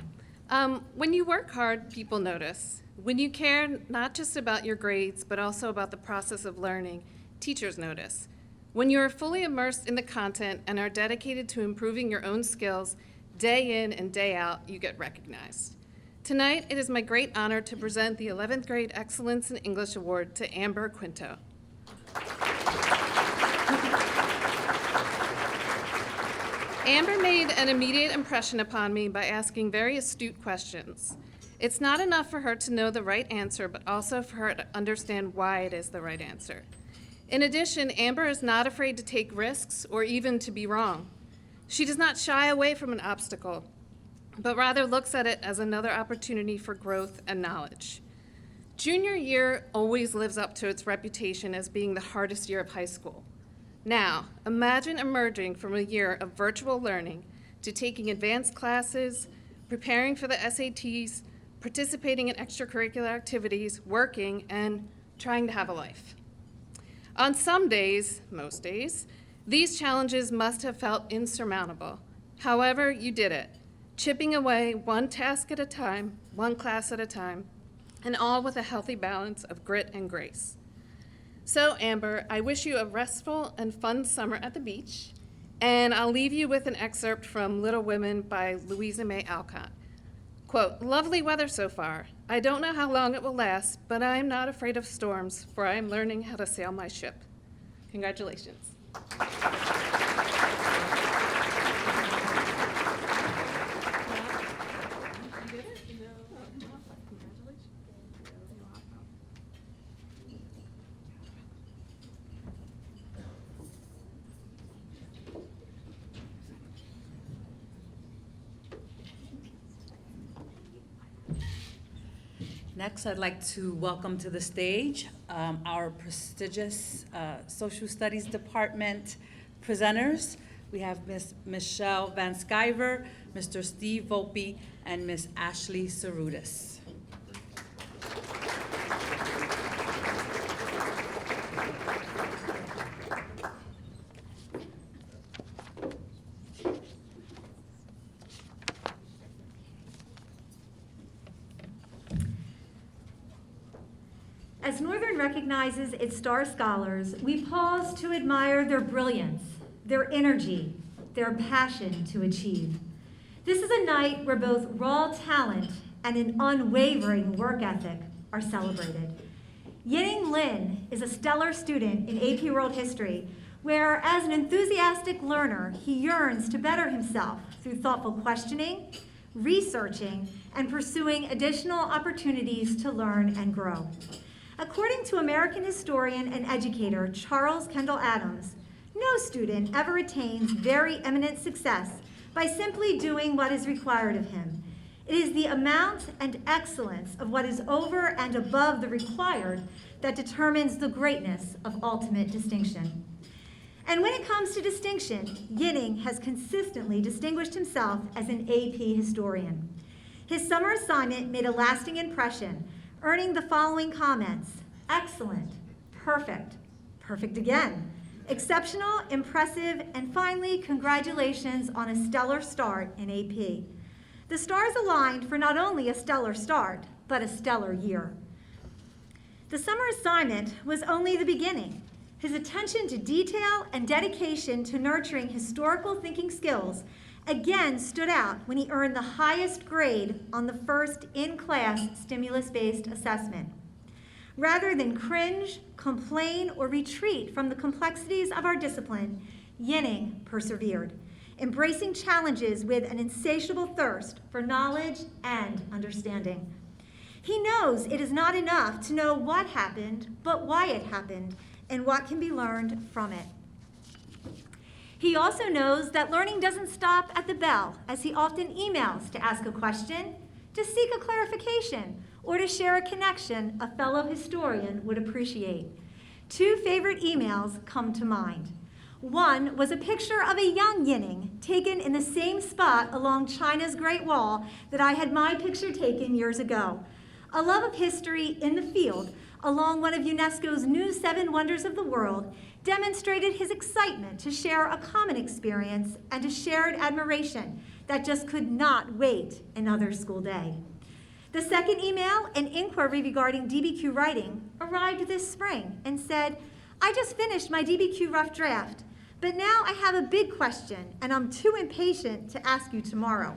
When you work hard, people notice. When you care not just about your grades, but also about the process of learning, teachers notice. When you are fully immersed in the content and are dedicated to improving your own skills, day in and day out, you get recognized. Tonight, it is my great honor to present the 11th Grade Excellence in English Award to Amber Quinto. Amber made an immediate impression upon me by asking very astute questions. It's not enough for her to know the right answer, but also for her to understand why it is the right answer. In addition, Amber is not afraid to take risks or even to be wrong. She does not shy away from an obstacle, but rather looks at it as another opportunity for growth and knowledge. Junior year always lives up to its reputation as being the hardest year of high school. Now, imagine emerging from a year of virtual learning to taking advanced classes, preparing for the SATs, participating in extracurricular activities, working, and trying to have a life. On some days, most days, These challenges must have felt insurmountable. However, you did it, chipping away one task at a time, one class at a time, and all with a healthy balance of grit and grace. So, Amber, I wish you a restful and fun summer at the beach, and I'll leave you with an excerpt from Little Women by Louisa May Alcott. Quote, "Lovely weather so far. I don't know how long it will last, but I am not afraid of storms, for I am learning how to sail my ship." Congratulations.
Next, I'd like to welcome to the stage our prestigious Social Studies Department presenters. We have Ms. Michelle Van Sciver, Mr. Steve Volpe, and Ms. Ashley Cerudis.
As Northern recognizes its star scholars, we pause to admire their brilliance, their energy, their passion to achieve. This is a night where both raw talent and an unwavering work ethic are celebrated. Yinning Lin is a stellar student in AP World History, where as an enthusiastic learner, he yearns to better himself through thoughtful questioning, researching, and pursuing additional opportunities to learn and grow. According to American historian and educator Charles Kendall Adams, no student ever attains very eminent success by simply doing what is required of him. It is the amount and excellence of what is over and above the required that determines the greatness of ultimate distinction. And when it comes to distinction, Yinning has consistently distinguished himself as an AP historian. His summer assignment made a lasting impression, earning the following comments: excellent, perfect, perfect again, exceptional, impressive, and finally, congratulations on a stellar start in AP. The stars aligned for not only a stellar start, but a stellar year. The summer assignment was only the beginning. His attention to detail and dedication to nurturing historical thinking skills again stood out when he earned the highest grade on the first in-class stimulus-based assessment. Rather than cringe, complain, or retreat from the complexities of our discipline, Yinning persevered, embracing challenges with an insatiable thirst for knowledge and understanding. He knows it is not enough to know what happened, but why it happened, and what can be learned from it. He also knows that learning doesn't stop at the bell, as he often emails to ask a question, to seek a clarification, or to share a connection a fellow historian would appreciate. Two favorite emails come to mind. One was a picture of a young Yinning taken in the same spot along China's Great Wall that I had my picture taken years ago. A love of history in the field along one of UNESCO's new 7 Wonders of the World demonstrated his excitement to share a common experience and a shared admiration that just could not wait another school day. The second email, an inquiry regarding DBQ writing, arrived this spring and said, "I just finished my DBQ rough draft, but now I have a big question and I'm too impatient to ask you tomorrow."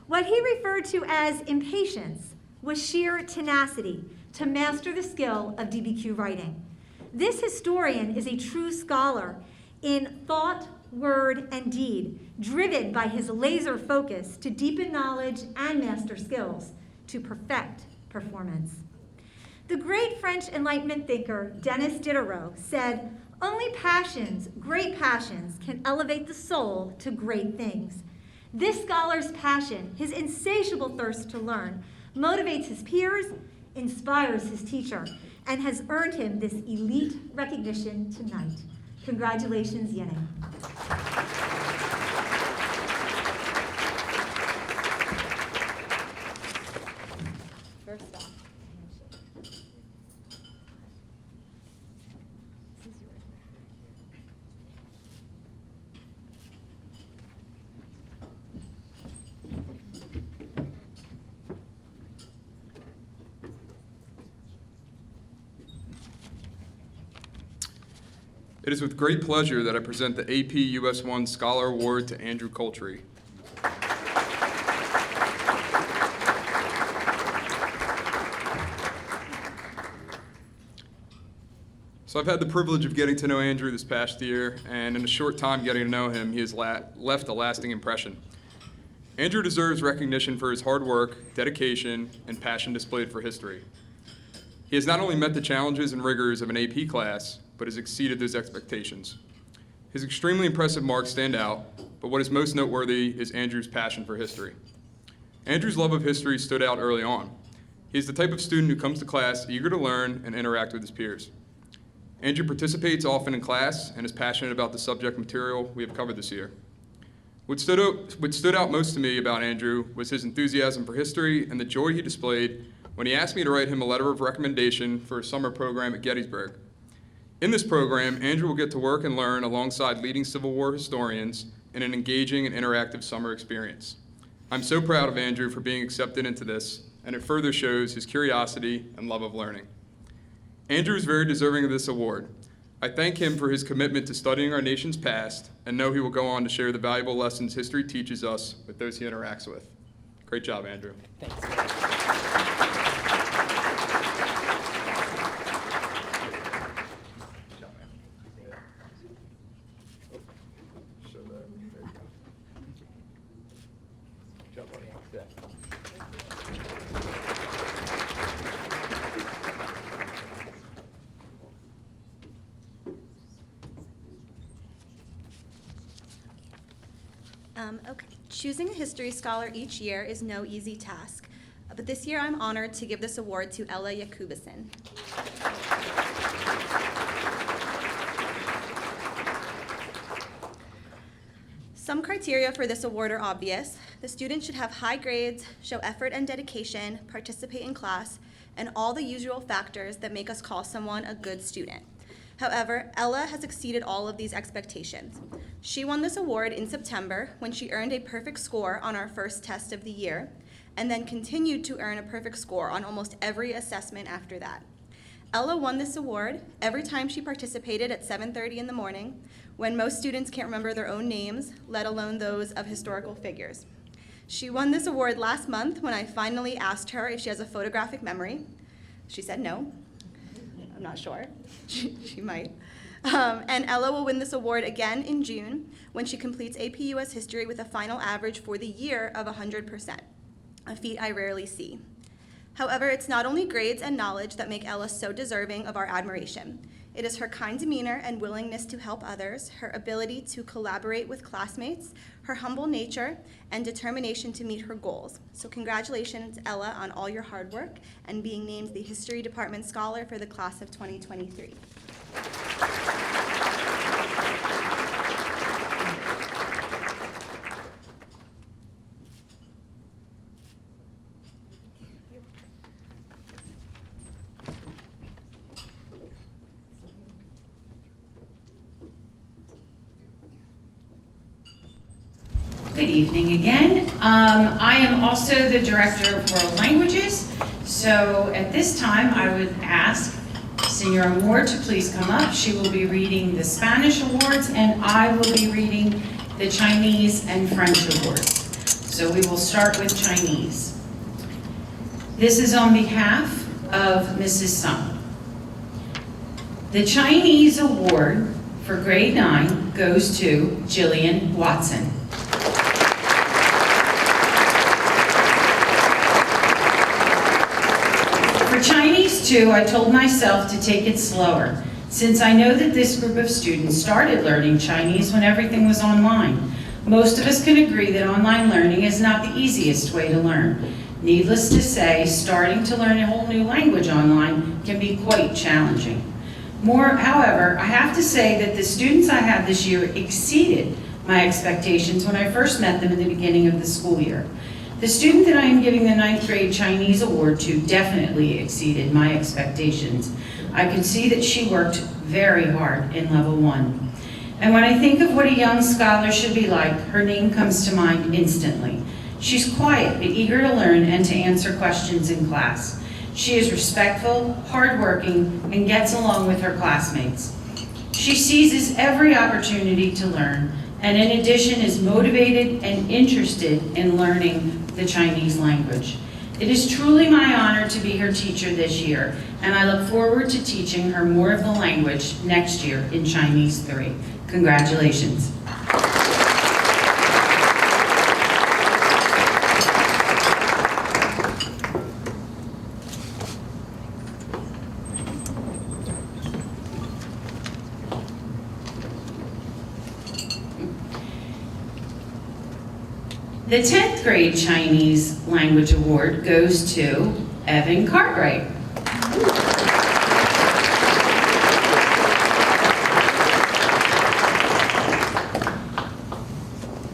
What he referred to as impatience was sheer tenacity to master the skill of DBQ writing. This historian is a true scholar in thought, word, and deed, driven by his laser focus to deepen knowledge and master skills to perfect performance. The great French Enlightenment thinker Denis Diderot said, "Only passions, great passions, can elevate the soul to great things." This scholar's passion, his insatiable thirst to learn, motivates his peers, inspires his teacher, and has earned him this elite recognition tonight. Congratulations, Yinning. First off,
It is with great pleasure that I present the AP US 1 Scholar Award to Andrew Coltree. So I've had the privilege of getting to know Andrew this past year, and in a short time getting to know him, he has left a lasting impression. Andrew deserves recognition for his hard work, dedication, and passion displayed for history. He has not only met the challenges and rigors of an AP class, but has exceeded those expectations. His extremely impressive marks stand out, but what is most noteworthy is Andrew's passion for history. Andrew's love of history stood out early on. He is the type of student who comes to class eager to learn and interact with his peers. Andrew participates often in class and is passionate about the subject material we have covered this year. What stood out most to me about Andrew was his enthusiasm for history and the joy he displayed when he asked me to write him a letter of recommendation for a summer program at Gettysburg. In this program, Andrew will get to work and learn alongside leading Civil War historians in an engaging and interactive summer experience. I'm so proud of Andrew for being accepted into this, and it further shows his curiosity and love of learning. Andrew is very deserving of this award. I thank him for his commitment to studying our nation's past and know he will go on to share the valuable lessons history teaches us with those he interacts with. Great job, Andrew.
Okay. Choosing a history scholar each year is no easy task, but this year I'm honored to give this award to Ella Yakubison. Some criteria for this award are obvious. The student should have high grades, show effort and dedication, participate in class, and all the usual factors that make us call someone a good student. However, Ella has exceeded all of these expectations. She won this award in September when she earned a perfect score on our first test of the year, and then continued to earn a perfect score on almost every assessment after that. Ella won this award every time she participated at 7:30 in the morning, when most students can't remember their own names, let alone those of historical figures. She won this award last month when I finally asked her if she has a photographic memory. She said no. I'm not sure. She might. And Ella will win this award again in June when she completes AP US History with a final average for the year of 100%, a feat I rarely see. However, it's not only grades and knowledge that make Ella so deserving of our admiration. It is her kind demeanor and willingness to help others, her ability to collaborate with classmates, her humble nature, and determination to meet her goals. So congratulations, Ella, on all your hard work and being named the History Department Scholar for the class of 2023.
Good evening again. I am also the Director of World Languages, so at this time I would ask Senora Moore to please come up. She will be reading the Spanish awards and I will be reading the Chinese and French awards. So we will start with Chinese. This is on behalf of Mrs. Sung. The Chinese award for grade 9 goes to Jillian Watson. For Chinese 2, I told myself to take it slower, since I know that this group of students started learning Chinese when everything was online. Most of us can agree that online learning is not the easiest way to learn. Needless to say, starting to learn a whole new language online can be quite challenging. However, I have to say that the students I had this year exceeded my expectations when I first met them in the beginning of the school year. The student that I am giving the 9th grade Chinese award to definitely exceeded my expectations. I could see that she worked very hard in level 1. And when I think of what a young scholar should be like, her name comes to mind instantly. She's quiet but eager to learn and to answer questions in class. She is respectful, hardworking, and gets along with her classmates. She seizes every opportunity to learn, and in addition is motivated and interested in learning the Chinese language. It is truly my honor to be her teacher this year, and I look forward to teaching her more of the language next year in Chinese 3. Congratulations. The 10th grade Chinese language award goes to Evan Cartwright.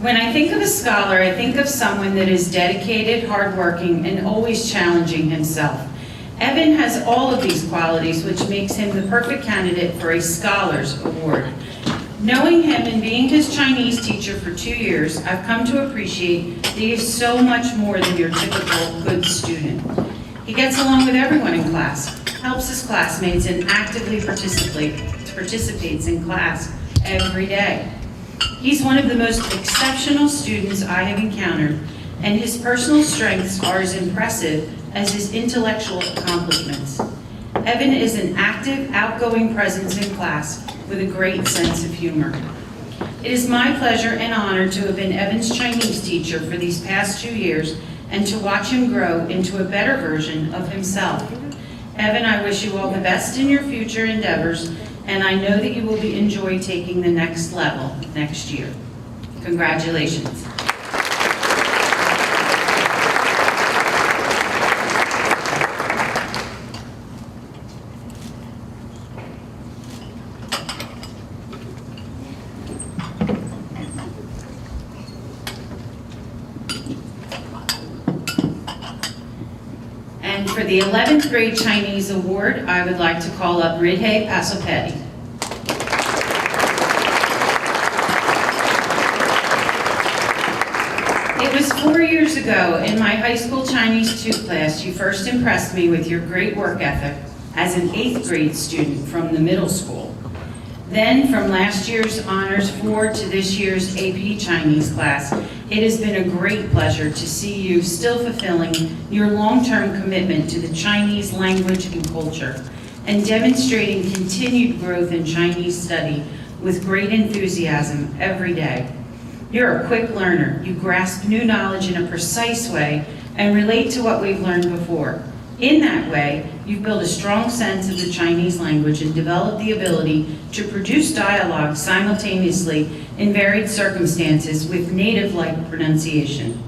When I think of a scholar, I think of someone that is dedicated, hardworking, and always challenging himself. Evan has all of these qualities, which makes him the perfect candidate for a Scholars Award. Knowing him and being his Chinese teacher for 2 years, I've come to appreciate that he is so much more than your typical good student. He gets along with everyone in class, helps his classmates, and actively participates in class every day. He's one of the most exceptional students I have encountered, and his personal strengths are as impressive as his intellectual accomplishments. Evan is an active, outgoing presence in class with a great sense of humor. It is my pleasure and honor to have been Evan's Chinese teacher for these past 2 years and to watch him grow into a better version of himself. Evan, I wish you all the best in your future endeavors, and I know that you will enjoy taking the next level next year. Congratulations. And for the 11th grade Chinese award, I would like to call up Ridhe Pasopeti. It was 4 years ago in my high school Chinese 2 class you first impressed me with your great work ethic as an 8th grade student from the middle school. Then from last year's Honors 4 to this year's AP Chinese class, it has been a great pleasure to see you still fulfilling your long-term commitment to the Chinese language and culture and demonstrating continued growth in Chinese study with great enthusiasm every day. You're a quick learner. You grasp new knowledge in a precise way and relate to what we've learned before. In that way, you've built a strong sense of the Chinese language and developed the ability to produce dialogue simultaneously in varied circumstances with native-like pronunciation.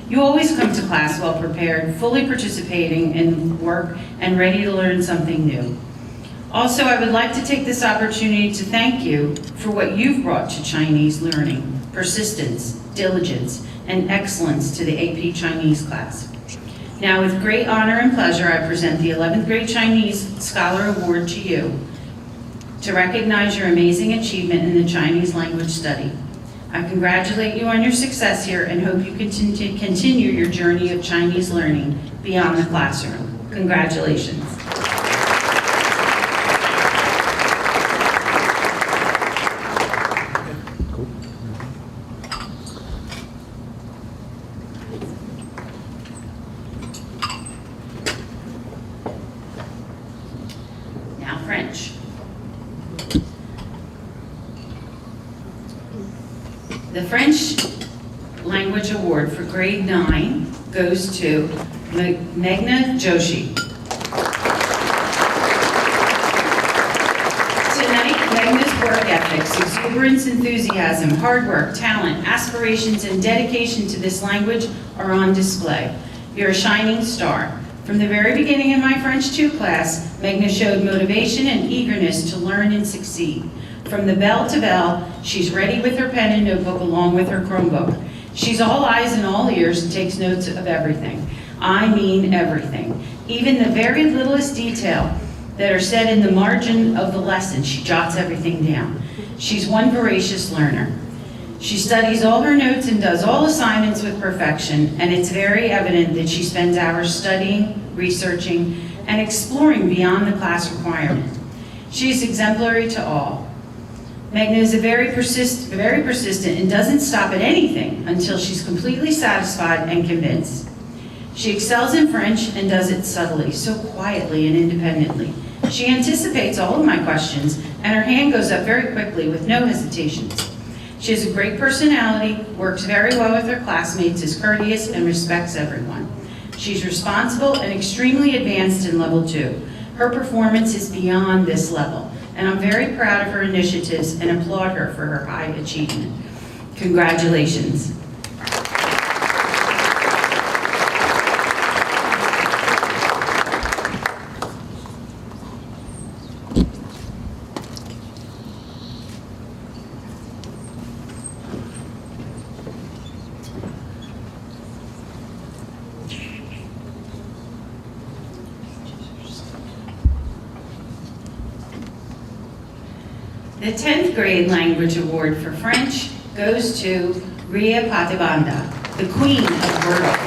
You always come to class well prepared, fully participating in work and ready to learn something new. Also, I would like to take this opportunity to thank you for what you've brought to Chinese learning, persistence, diligence, and excellence to the AP Chinese class. Now, with great honor and pleasure, I present the 11th grade Chinese Scholar Award to you to recognize your amazing achievement in the Chinese language study. I congratulate you on your success here and hope you continue your journey of Chinese learning beyond the classroom. Congratulations. Now French. The French Language Award for grade 9 goes to Meghna Joshi. Tonight, Meghna's work ethics, exuberance, enthusiasm, hard work, talent, aspirations, and dedication to this language are on display. You're a shining star. From the very beginning in my French 2 class, Meghna showed motivation and eagerness to learn and succeed. From the bell to bell, she's ready with her pen and notebook along with her Chromebook. She's all eyes and all ears and takes notes of everything. I mean everything. Even the very littlest detail that are said in the margin of the lesson, she jots everything down. She's one voracious learner. She studies all her notes and does all assignments with perfection, and it's very evident that she spends hours studying, researching, and exploring beyond the class requirement. She is exemplary to all. Magna is very persistent and doesn't stop at anything until she's completely satisfied and convinced. She excels in French and does it subtly, so quietly and independently. She anticipates all of my questions, and her hand goes up very quickly with no hesitations. She has a great personality, works very well with her classmates, is courteous, and respects everyone. She's responsible and extremely advanced in level 2. Her performance is beyond this level, and I'm very proud of her initiatives and applaud her for her high achievement. Congratulations. The 10th grade language award for French goes to Ria Patibanda, the queen of Wordle.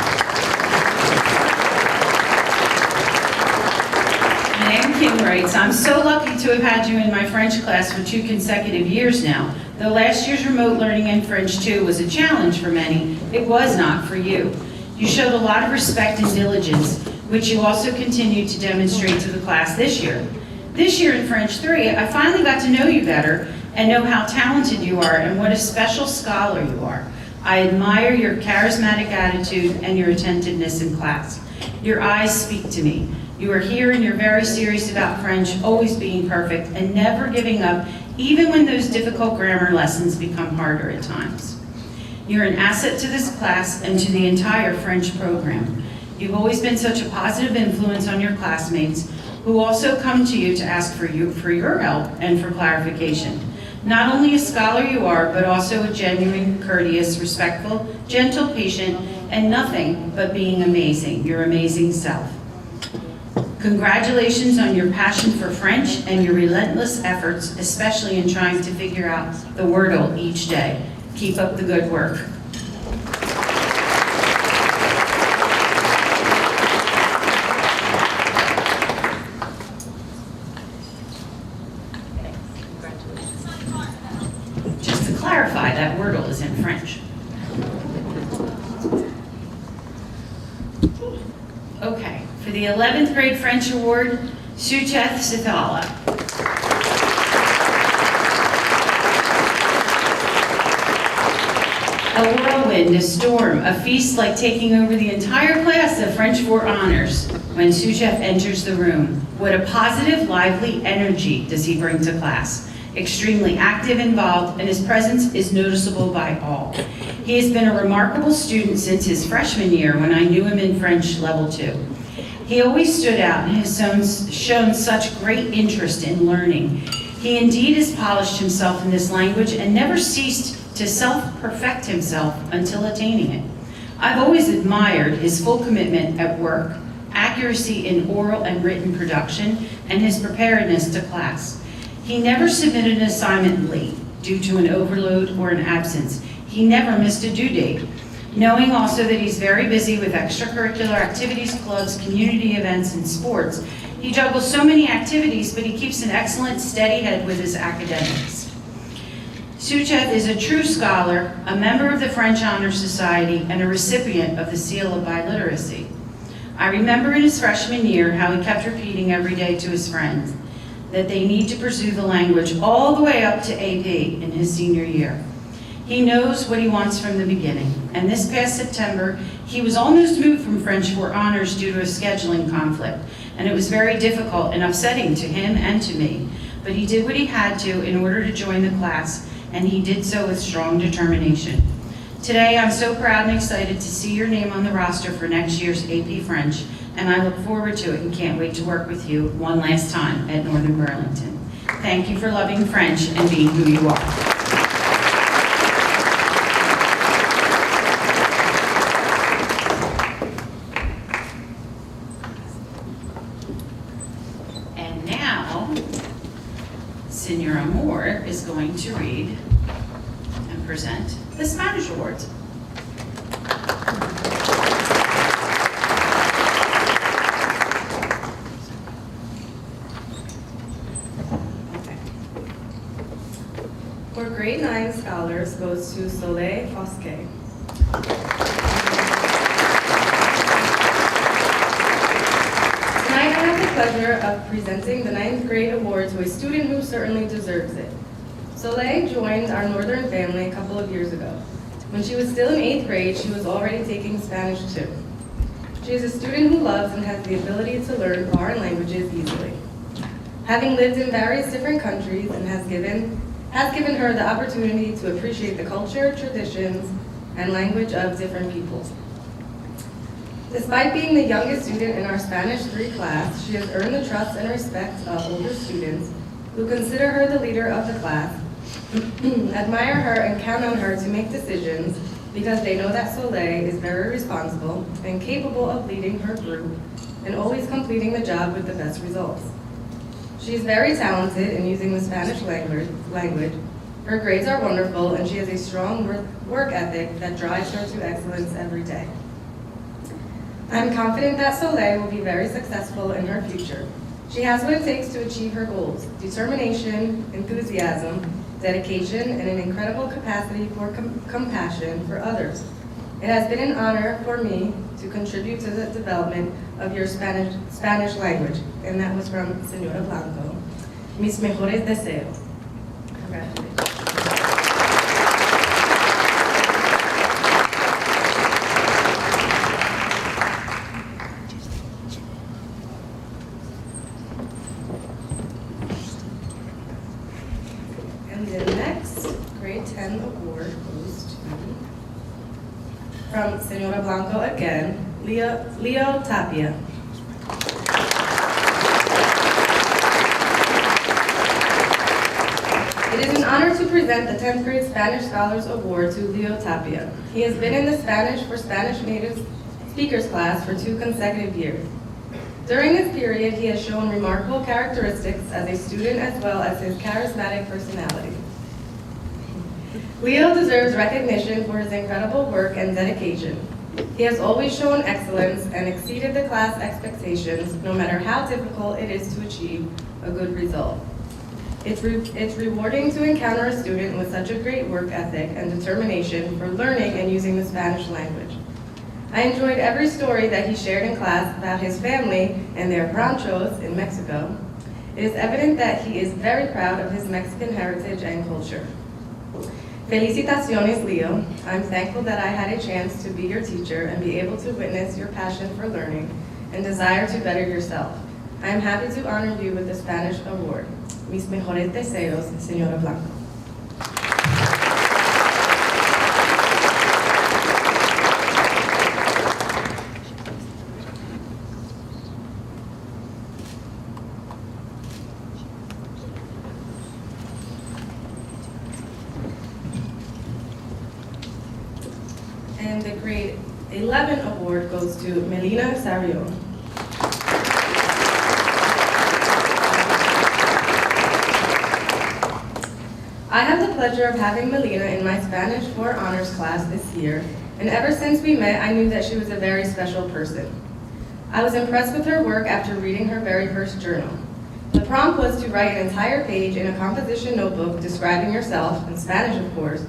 Nan King writes, I'm so lucky to have had you in my French class for 2 consecutive years now. Though last year's remote learning in French 2 was a challenge for many, it was not for you. You showed a lot of respect and diligence, which you also continue to demonstrate to the class this year. This year in French 3, I finally got to know you better and know how talented you are and what a special scholar you are. I admire your charismatic attitude and your attentiveness in class. Your eyes speak to me. You are here and you're very serious about French, always being perfect and never giving up, even when those difficult grammar lessons become harder at times. You're an asset to this class and to the entire French program. You've always been such a positive influence on your classmates, who also come to you to ask for your help and for clarification. Not only a scholar you are, but also a genuine, courteous, respectful, gentle, patient, and nothing but being amazing, your amazing self. Congratulations on your passion for French and your relentless efforts, especially in trying to figure out the Wordle each day. Keep up the good work. Just to clarify, that Wordle is in French. Okay, for the 11th grade French award, Sucheth Sithala. A whirlwind, a storm, a feast like taking over the entire class of French 4 honors when Sucheth enters the room. What a positive, lively energy does he bring to class. Extremely active, involved, and his presence is noticeable by all. He has been a remarkable student since his freshman year when I knew him in French Level 2. He always stood out and has shown such great interest in learning. He indeed has polished himself in this language and never ceased to self-perfect himself until attaining it. I've always admired his full commitment at work, accuracy in oral and written production, and his preparedness to class. He never submitted an assignment late due to an overload or an absence. He never missed a due date. Knowing also that he's very busy with extracurricular activities, clubs, community events, and sports, he juggles so many activities, but he keeps an excellent, steady head with his academics. Sucheth is a true scholar, a member of the French Honor Society, and a recipient of the Seal of Biliteracy. I remember in his freshman year how he kept repeating every day to his friends that they need to pursue the language all the way up to AP in his senior year. He knows what he wants from the beginning, and this past September, he was almost moved from French 4 honors due to a scheduling conflict, and it was very difficult and upsetting to him and to me, but he did what he had to in order to join the class, and he did so with strong determination. Today, I'm so proud and excited to see your name on the roster for next year's AP French, and I look forward to it and can't wait to work with you one last time at Northern Burlington. Thank you for loving French and being who you are. And now, Senora Moore is going to read and present the Spanish Awards.
grade 9 scholars goes to Soleil Fosque. Tonight I have the pleasure of presenting the 9th grade award to a student who certainly deserves it. Soleil joined our Northern family a couple of years ago. When she was still in 8th grade, she was already taking Spanish too. She is a student who loves and has the ability to learn foreign languages easily. Having lived in various different countries and has given her the opportunity to appreciate the culture, traditions, and language of different peoples. Despite being the youngest student in our Spanish 3 class, she has earned the trust and respect of older students who consider her the leader of the class, admire her and count on her to make decisions because they know that Soleil is very responsible and capable of leading her group and always completing the job with the best results. She is very talented in using the Spanish language. Her grades are wonderful and she has a strong work ethic that drives her to excellence every day. I'm confident that Soleil will be very successful in her future. She has what it takes to achieve her goals: determination, enthusiasm, dedication, and an incredible capacity for compassion for others. It has been an honor for me to contribute to the development of your Spanish language. And that was from Senora Blanco. Mis mejores deseos. Congratulations. And the next grade 10 award goes to, from Senora Blanco again, Leo Tapia. It is an honor to present the 10th grade Spanish Scholars Award to Leo Tapia. He has been in the Spanish for Spanish native speakers class for 2 consecutive years. During this period, he has shown remarkable characteristics as a student as well as his charismatic personality. Leo deserves recognition for his incredible work and dedication. He has always shown excellence and exceeded the class expectations, no matter how difficult it is to achieve a good result. It's rewarding to encounter a student with such a great work ethic and determination for learning and using the Spanish language. I enjoyed every story that he shared in class about his family and their ranchos in Mexico. It is evident that he is very proud of his Mexican heritage and culture. Felicitaciones, Leo. I'm thankful that I had a chance to be your teacher and be able to witness your passion for learning and desire to better yourself. I am happy to honor you with the Spanish Award. Mis mejores deseos, Senora Blanco. And the grade 11 award goes to Melina Sario. I have the pleasure of having Melina in my Spanish 4 honors class this year, and ever since we met, I knew that she was a very special person. I was impressed with her work after reading her very first journal. The prompt was to write an entire page in a composition notebook describing yourself, in Spanish of course.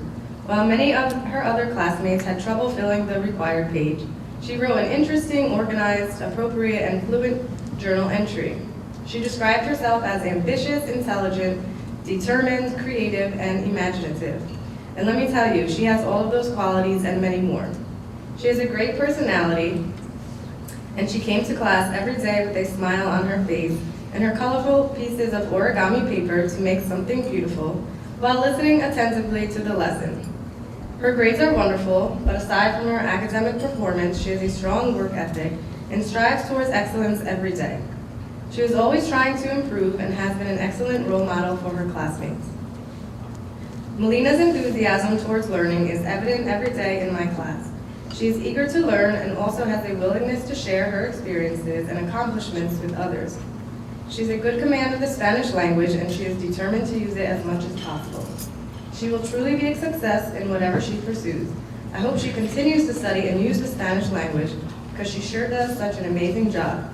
While many of her other classmates had trouble filling the required page, she wrote an interesting, organized, appropriate, and fluent journal entry. She described herself as ambitious, intelligent, determined, creative, and imaginative. And let me tell you, she has all of those qualities and many more. She has a great personality, and she came to class every day with a smile on her face and her colorful pieces of origami paper to make something beautiful while listening attentively to the lesson. Her grades are wonderful, but aside from her academic performance, she has a strong work ethic and strives towards excellence every day. She is always trying to improve and has been an excellent role model for her classmates. Melina's enthusiasm towards learning is evident every day in my class. She is eager to learn and also has a willingness to share her experiences and accomplishments with others. She has a good command of the Spanish language and she is determined to use it as much as possible. She will truly be a success in whatever she pursues. I hope she continues to study and use the Spanish language because she sure does such an amazing job.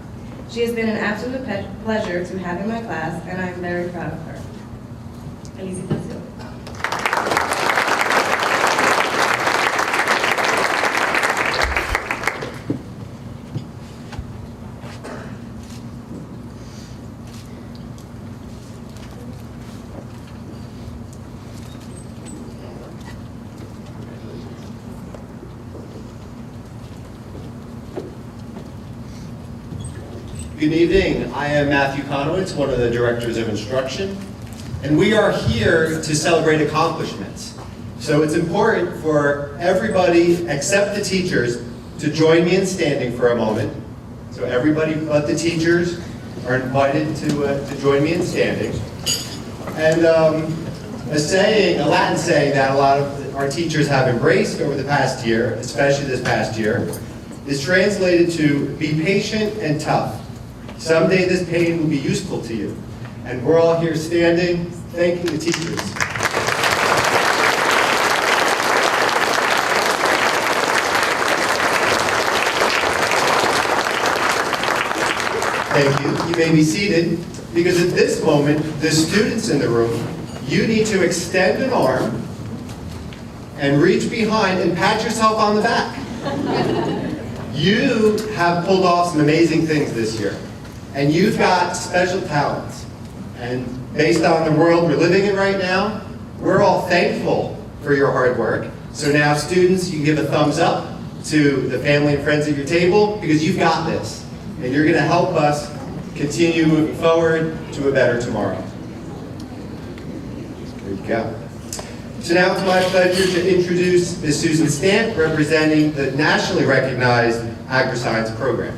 She has been an absolute pleasure to have in my class and I am very proud of her. Felicitaciones.
Good evening. I am Matthew Conowitz, one of the directors of instruction, and we are here to celebrate accomplishments. So it's important for everybody except the teachers to join me in standing for a moment. So everybody but the teachers are invited to join me in standing. And a Latin saying that a lot of our teachers have embraced over the past year, especially this past year, is translated to be patient and tough. Someday this pain will be useful to you. And we're all here standing, thanking the teachers. Thank you. You may be seated, because at this moment, the students in the room, you need to extend an arm and reach behind and pat yourself on the back. You have pulled off some amazing things this year, and you've got special talents. And based on the world we're living in right now, we're all thankful for your hard work. So now students, you can give a thumbs up to the family and friends at your table, because you've got this. And you're going to help us continue moving forward to a better tomorrow. There you go. So now it's my pleasure to introduce Ms. Susan Stant, representing the nationally recognized Agriscience program.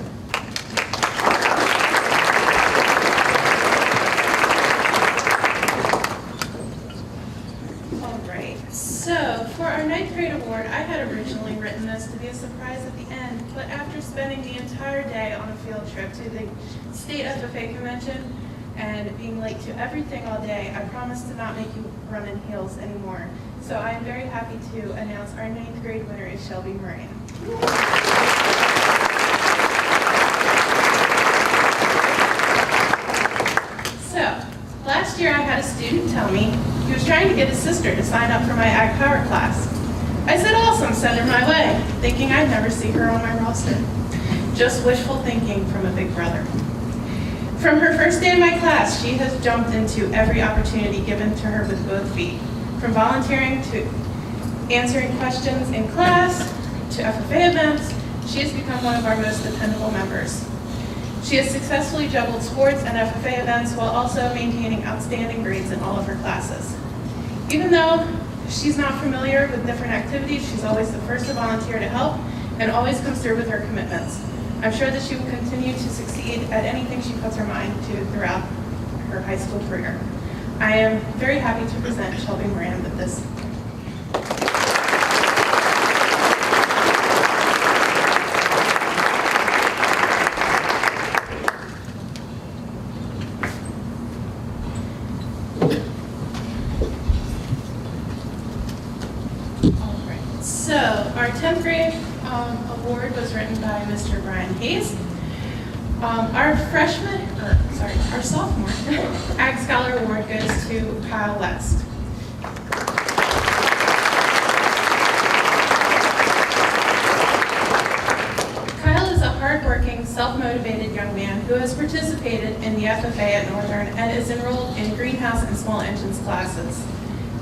All right, so for our 9th grade award, I had originally written this to be a surprise at the end, but after spending the entire day on a field trip to the State FFA Convention and being late to everything all day, I promised to not make you run in heels anymore. So I am very happy to announce our 9th grade winner is Shelby Moran. So, last year I had a student tell me he was trying to get his sister to sign up for my Ag Power class. I said, awesome, send her my way, thinking I'd never see her on my roster. Just wishful thinking from a big brother. From her first day in my class, she has jumped into every opportunity given to her with both feet. From volunteering to answering questions in class to FFA events, she has become one of our most dependable members. She has successfully juggled sports and FFA events while also maintaining outstanding grades in all of her classes. Even though she's not familiar with different activities, she's always the first to volunteer to help and always comes through with her commitments. I'm sure that she will continue to succeed at anything she puts her mind to throughout her high school career. I am very happy to present Shelby Moran with this. All right, so our 10th grade award was written by Mr. Brian Hayes. Our sophomore Ag Scholar Award goes to Kyle West. Kyle is a hardworking, self-motivated young man who has participated in the FFA at Northern and is enrolled in greenhouse and small engines classes.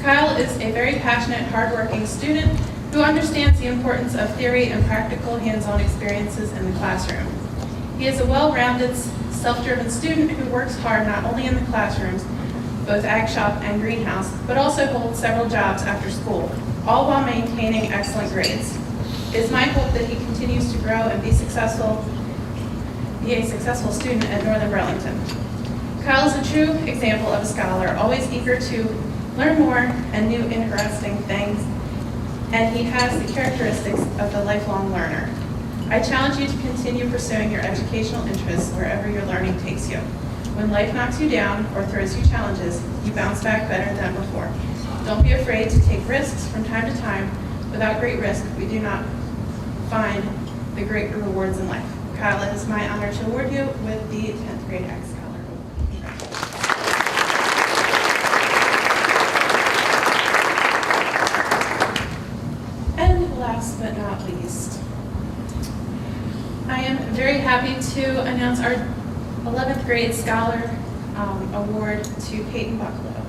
Kyle is a very passionate, hardworking student who understands the importance of theory and practical hands-on experiences in the classroom. He is a well-rounded, self-driven student who works hard not only in the classrooms, both ag shop and greenhouse, but also holds several jobs after school, all while maintaining excellent grades. It is my hope that he continues to grow and be a successful student at Northern Burlington. Kyle is a true example of a scholar, always eager to learn more and new interesting things, and he has the characteristics of the lifelong learner. I challenge you to continue pursuing your educational interests wherever your learning takes you. When life knocks you down or throws you challenges, you bounce back better than before. Don't be afraid to take risks from time to time. Without great risk, we do not find the great rewards in life. Kyle, it is my honor to award you with the 10th grade Ag Scholar Award. And last but not least, I am very happy to announce our 11th grade Scholar Award to Peyton Bucklow.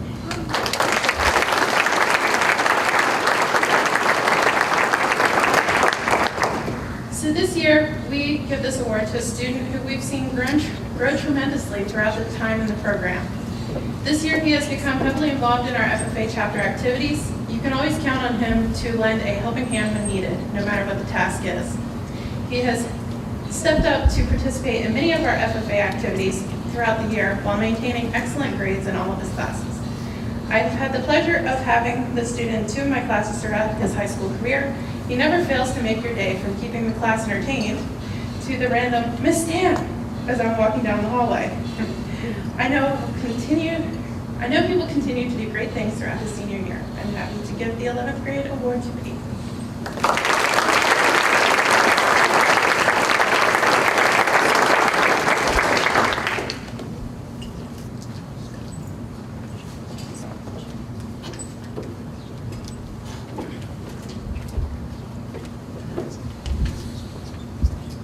So this year, we give this award to a student who we've seen grow grow tremendously throughout the time in the program. This year, he has become heavily involved in our FFA chapter activities. You can always count on him to lend a helping hand when needed, no matter what the task is. He has stepped up to participate in many of our FFA activities throughout the year while maintaining excellent grades in all of his classes. I've had the pleasure of having the student in 2 of my classes throughout his high school career. He never fails to make your day, from keeping the class entertained to the random "Miss Stan" as I'm walking down the hallway. I know he will continue to do great things throughout his senior year. I'm happy to give the 11th grade award to Pete.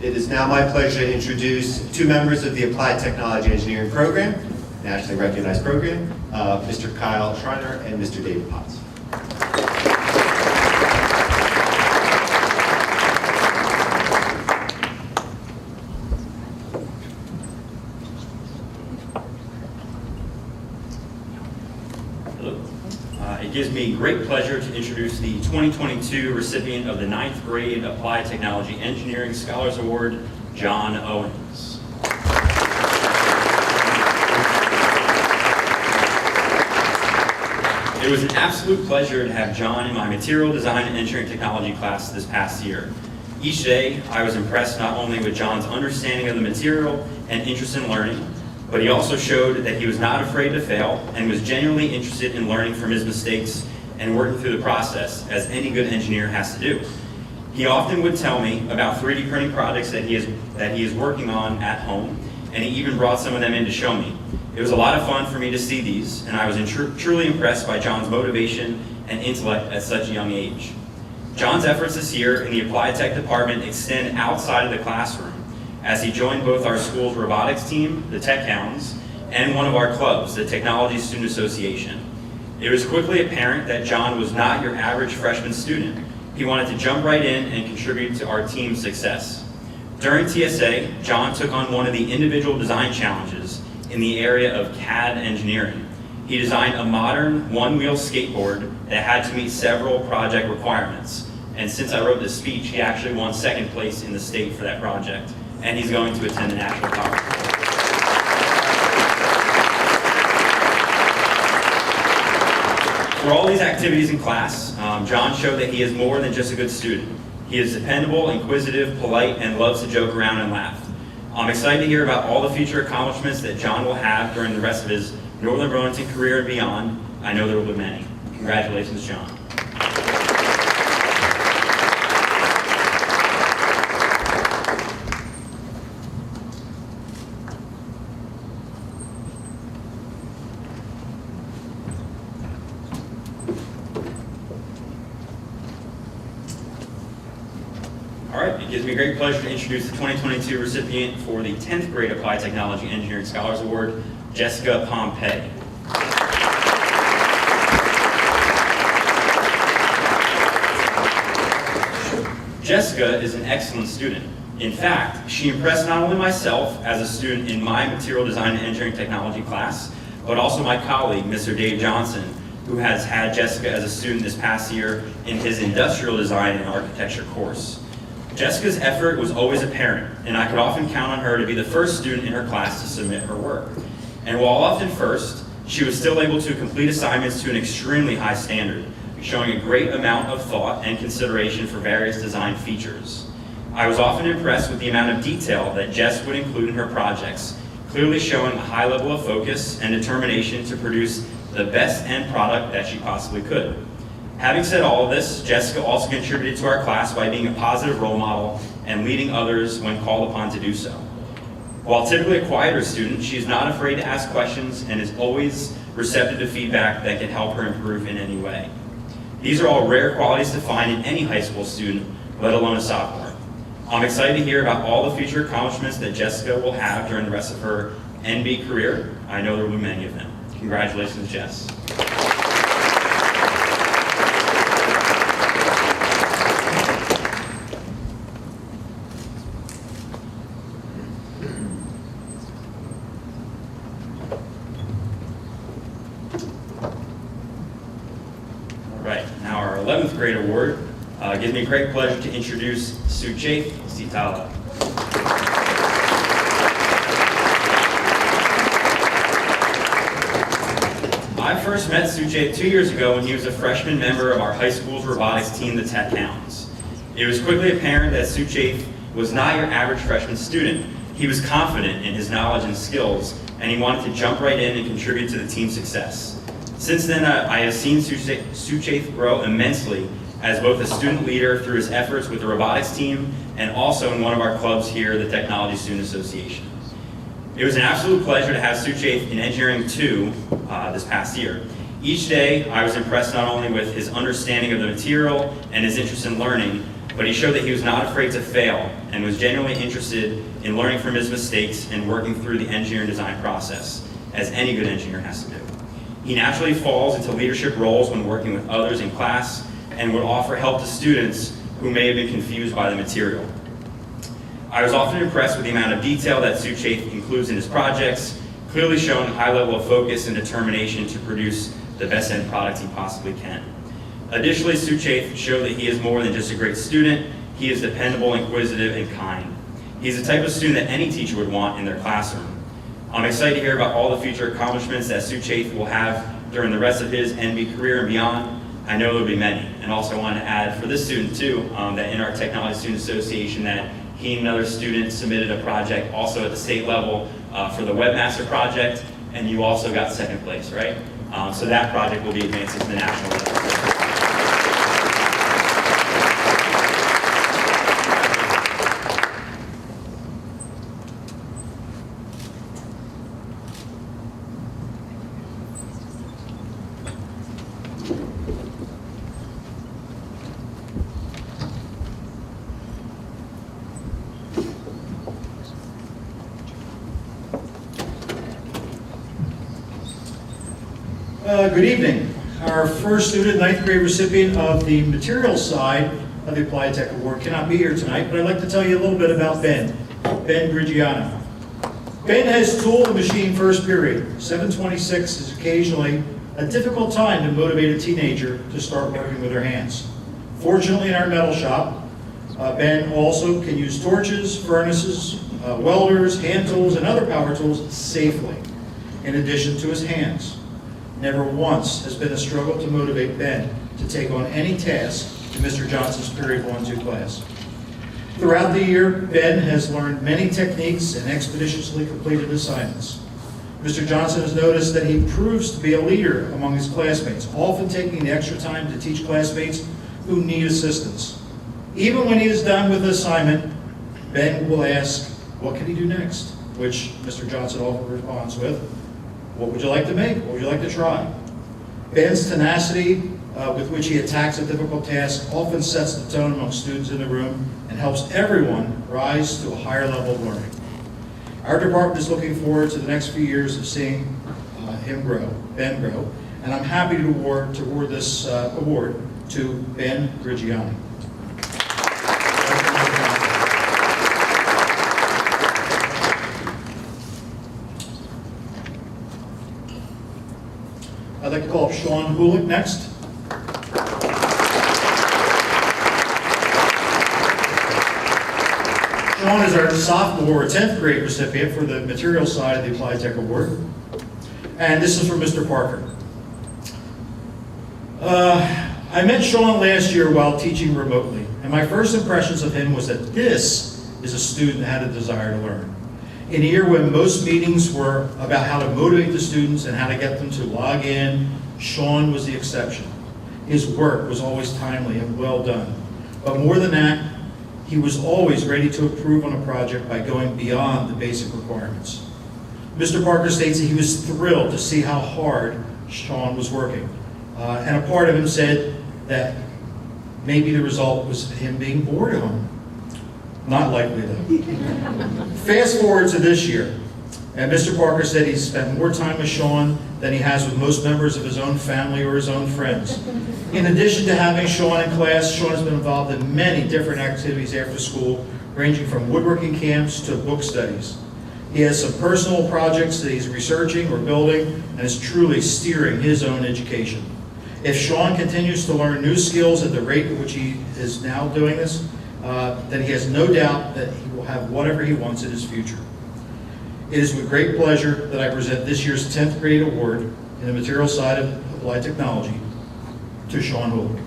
It is now my pleasure to introduce 2 members of the Applied Technology Engineering Program, nationally recognized program, Mr. Kyle Schreiner and Mr. David Potts.
Hello. It gives me great pleasure to introduce the 2022 recipient of the 9th grade Applied Technology Engineering Scholars Award, John Owens. It was an absolute pleasure to have John in my Material Design and Engineering Technology class this past year. Each day, I was impressed not only with John's understanding of the material and interest in learning, but he also showed that he was not afraid to fail and was genuinely interested in learning from his mistakes and working through the process, as any good engineer has to do. He often would tell me about 3D printing projects that he is working on at home, and he even brought some of them in to show me. It was a lot of fun for me to see these, and I was truly impressed by John's motivation and intellect at such a young age. John's efforts this year in the Applied Tech department extend outside of the classroom, as he joined both our school's robotics team, the Tech Hounds, and one of our clubs, the Technology Student Association. It was quickly apparent that John was not your average freshman student. He wanted to jump right in and contribute to our team's success. During TSA, John took on one of the individual design challenges in the area of CAD engineering. He designed a modern one-wheel skateboard that had to meet several project requirements. And since I wrote this speech, he actually won 2nd place in the state for that project. And he's going to attend the national conference. For all these activities in class, John showed that he is more than just a good student. He is dependable, inquisitive, polite, and loves to joke around and laugh. I'm excited to hear about all the future accomplishments that John will have during the rest of his Northern Burlington career and beyond. I know there will be many. Congratulations, John. All right, it gives me great pleasure to introduce the 2022 recipient for the 10th grade Applied Technology Engineering Scholars Award, Jessica Pompey. Jessica is an excellent student. In fact, she impressed not only myself as a student in my Material Design and Engineering Technology class, but also my colleague, Mr. Dave Johnson, who has had Jessica as a student this past year in his Industrial Design and Architecture course. Jessica's effort was always apparent, and I could often count on her to be the first student in her class to submit her work. And while often first, she was still able to complete assignments to an extremely high standard, showing a great amount of thought and consideration for various design features. I was often impressed with the amount of detail that Jess would include in her projects, clearly showing a high level of focus and determination to produce the best end product that she possibly could. Having said all of this, Jessica also contributed to our class by being a positive role model and leading others when called upon to do so. While typically a quieter student, she is not afraid to ask questions and is always receptive to feedback that can help her improve in any way. These are all rare qualities to find in any high school student, let alone a sophomore. I'm excited to hear about all the future accomplishments that Jessica will have during the rest of her NB career. I know there will be many of them. Congratulations, Jess. grade award. It gives me great pleasure to introduce Sucheth Sitala. I first met Sucheth 2 years ago when he was a freshman member of our high school's robotics team, the Tech Hounds. It was quickly apparent that Sucheth was not your average freshman student. He was confident in his knowledge and skills, and he wanted to jump right in and contribute to the team's success. Since then, I have seen Sucheth grow immensely as both a student leader through his efforts with the robotics team and also in one of our clubs here, the Technology Student Association. It was an absolute pleasure to have Sucheth in Engineering 2 this past year. Each day, I was impressed not only with his understanding of the material and his interest in learning, but he showed that he was not afraid to fail and was genuinely interested in learning from his mistakes and working through the engineering design process, as any good engineer has to do. He naturally falls into leadership roles when working with others in class and would offer help to students who may have been confused by the material. I was often impressed with the amount of detail that Sucheth includes in his projects, clearly showing a high level of focus and determination to produce the best end product he possibly can. Additionally, Sucheth showed that he is more than just a great student, he is dependable, inquisitive, and kind. He's the type of student that any teacher would want in their classroom. I'm excited to hear about all the future accomplishments that Sucheth will have during the rest of his NB career and beyond. I know there will be many. And also want to add for this student too, that in our Technology Student Association that he and another student submitted a project also at the state level for the Webmaster project, and you also got second place, right? So that project will be advancing to the national level.
Good evening. Our first student, 9th grade recipient of the materials side of the Applied Tech Award cannot be here tonight, but I'd like to tell you a little bit about Ben Grigiano. Ben has tool and machine first period. 7:26 is occasionally a difficult time to motivate a teenager to start working with their hands. Fortunately, in our metal shop, Ben also can use torches, furnaces, welders, hand tools, and other power tools safely, in addition to his hands. Never once has been a struggle to motivate Ben to take on any task in Mr. Johnson's Period 1-2 class. Throughout the year, Ben has learned many techniques and expeditiously completed assignments. Mr. Johnson has noticed that he proves to be a leader among his classmates, often taking the extra time to teach classmates who need assistance. Even when he is done with the assignment, Ben will ask, what can he do next? Which Mr. Johnson often responds with, what would you like to make? What would you like to try? Ben's tenacity with which he attacks a difficult task often sets the tone among students in the room and helps everyone rise to a higher level of learning. Our department is looking forward to the next few years of seeing Ben grow, and I'm happy to award this award to Ben Grigiani. I'd like to call up Sean Hulick next. Sean is our sophomore 10th grade recipient for the materials side of the Applied Tech Award. And this is from Mr. Parker. I met Sean last year while teaching remotely, and my first impressions of him was that this is a student that had a desire to learn. In a year when most meetings were about how to motivate the students and how to get them to log in, Sean was the exception. His work was always timely and well done. But more than that, he was always ready to improve on a project by going beyond the basic requirements. Mr. Parker states that he was thrilled to see how hard Sean was working. And a part of him said that maybe the result was him being bored at home. Not likely, though. Fast forward to this year, and Mr. Parker said he's spent more time with Sean than he has with most members of his own family or his own friends. In addition to having Sean in class, Sean has been involved in many different activities after school, ranging from woodworking camps to book studies. He has some personal projects that he's researching or building, and is truly steering his own education. If Sean continues to learn new skills at the rate at which he is now doing this, then he has no doubt that he will have whatever he wants in his future. It is with great pleasure that I present this year's 10th grade award in the material side of applied technology to Sean Hook.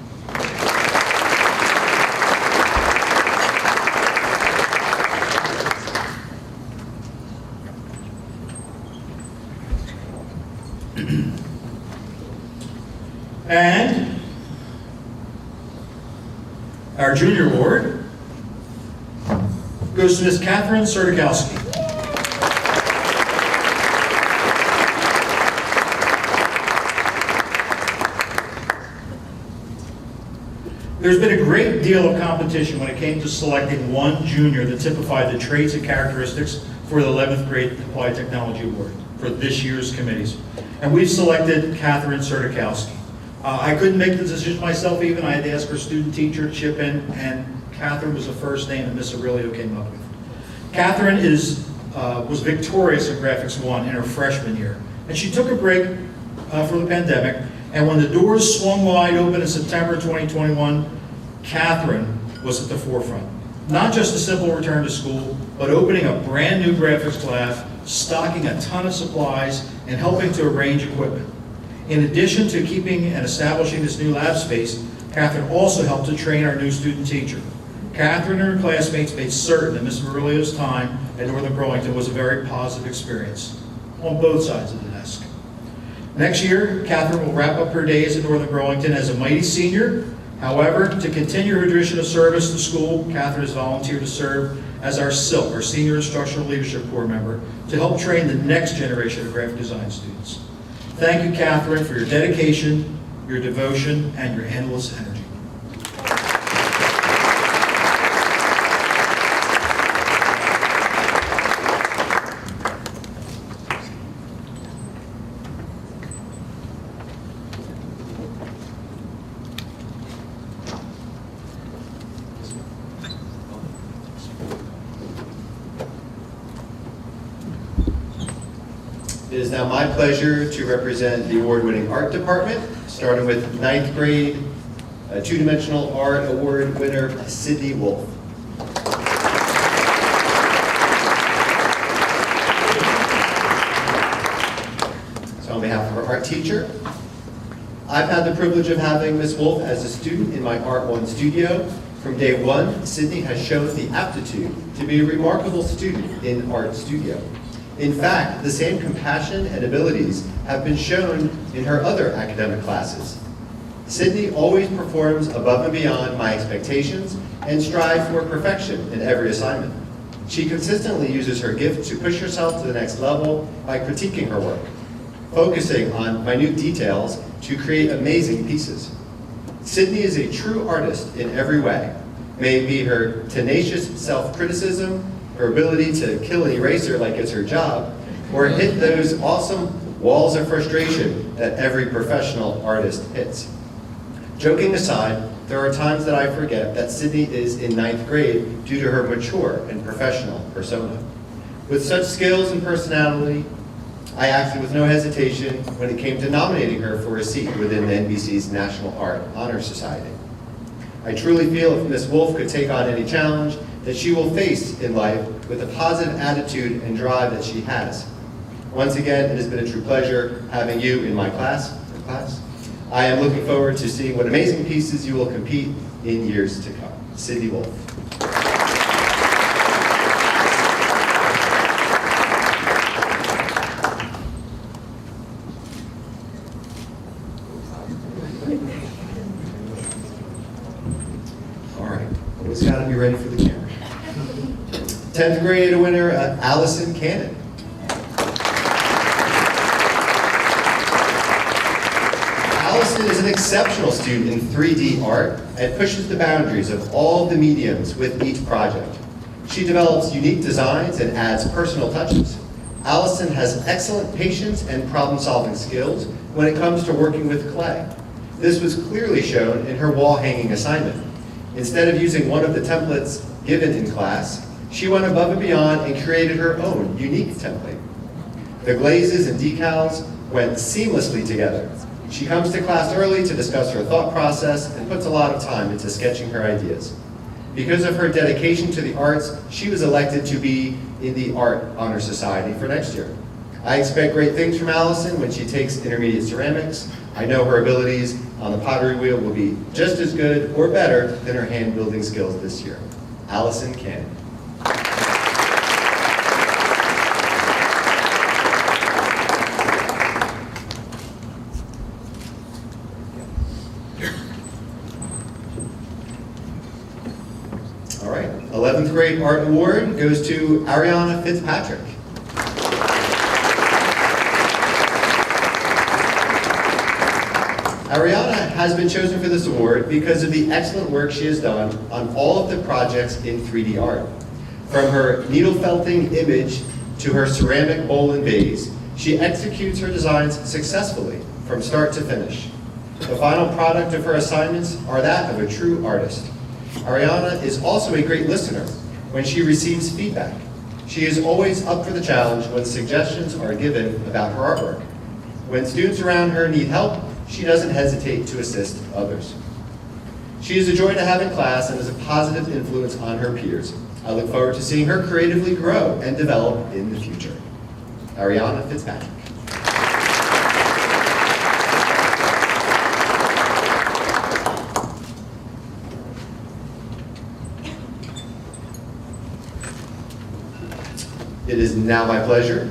And our junior award goes to Miss Catherine Sertikowski. There's been a great deal of competition when it came to selecting one junior that typified the traits and characteristics for the 11th grade Applied Technology Award for this year's committees. And we've selected Catherine Sertikowski. I couldn't make the decision myself even. I had to ask her student teacher to chip in, and Catherine was the first name that Miss Aurelio came up with. Catherine was victorious in Graphics 1 in her freshman year. And she took a break for the pandemic, and when the doors swung wide open in September 2021, Catherine was at the forefront. Not just a simple return to school, but opening a brand new graphics lab, stocking a ton of supplies, and helping to arrange equipment. In addition to keeping and establishing this new lab space, Catherine also helped to train our new student teacher. Catherine and her classmates made certain that Ms. Aurelio's time at Northern Burlington was a very positive experience on both sides of the desk. Next year, Catherine will wrap up her days at Northern Burlington as a mighty senior. However, to continue her tradition of service to school, Catherine has volunteered to serve as our SILC, our Senior Instructional Leadership Corps member, to help train the next generation of graphic design students. Thank you, Catherine, for your dedication, your devotion, and your endless energy.
It is now my pleasure to represent the award-winning art department, starting with 9th grade two-dimensional art award winner, Sydney Wolf. So on behalf of our art teacher, I've had the privilege of having Ms. Wolf as a student in my Art 1 studio. From day one, Sydney has shown the aptitude to be a remarkable student in Art Studio. In fact, the same compassion and abilities have been shown in her other academic classes. Sydney always performs above and beyond my expectations and strives for perfection in every assignment. She consistently uses her gift to push herself to the next level by critiquing her work, focusing on minute details to create amazing pieces. Sydney is a true artist in every way. May it be her tenacious self-criticism, her ability to kill an eraser like it's her job, or hit those awesome walls of frustration that every professional artist hits. Joking aside, there are times that I forget that Sydney is in 9th grade due to her mature and professional persona. With such skills and personality, I acted with no hesitation when it came to nominating her for a seat within the NBC's National Art Honor Society. I truly feel if Ms. Wolf could take on any challenge that she will face in life with the positive attitude and drive that she has. Once again, it has been a true pleasure having you in my class. I am looking forward to seeing what amazing pieces you will compete in years to come. Sydney Wolf. All right, always got to be ready for the camera. 10th grade winner, Allison Cannon. Allison is an exceptional student in 3D art and pushes the boundaries of all the mediums with each project. She develops unique designs and adds personal touches. Allison has excellent patience and problem-solving skills when it comes to working with clay. This was clearly shown in her wall-hanging assignment. Instead of using one of the templates given in class, she went above and beyond and created her own unique template. The glazes and decals went seamlessly together. She comes to class early to discuss her thought process and puts a lot of time into sketching her ideas. Because of her dedication to the arts, she was elected to be in the Art Honor Society for next year. I expect great things from Allison when she takes intermediate ceramics. I know her abilities on the pottery wheel will be just as good or better than her hand building skills this year. Allison can. All right, 11th grade art award goes to Ariana Fitzpatrick. Ariana has been chosen for this award because of the excellent work she has done on all of the projects in 3D art. From her needle felting image to her ceramic bowl and vase, she executes her designs successfully from start to finish. The final product of her assignments are that of a true artist. Ariana is also a great listener when she receives feedback. She is always up for the challenge when suggestions are given about her artwork. When students around her need help, she doesn't hesitate to assist others. She is a joy to have in class and is a positive influence on her peers. I look forward to seeing her creatively grow and develop in the future. Ariana Fitzpatrick. It is now my pleasure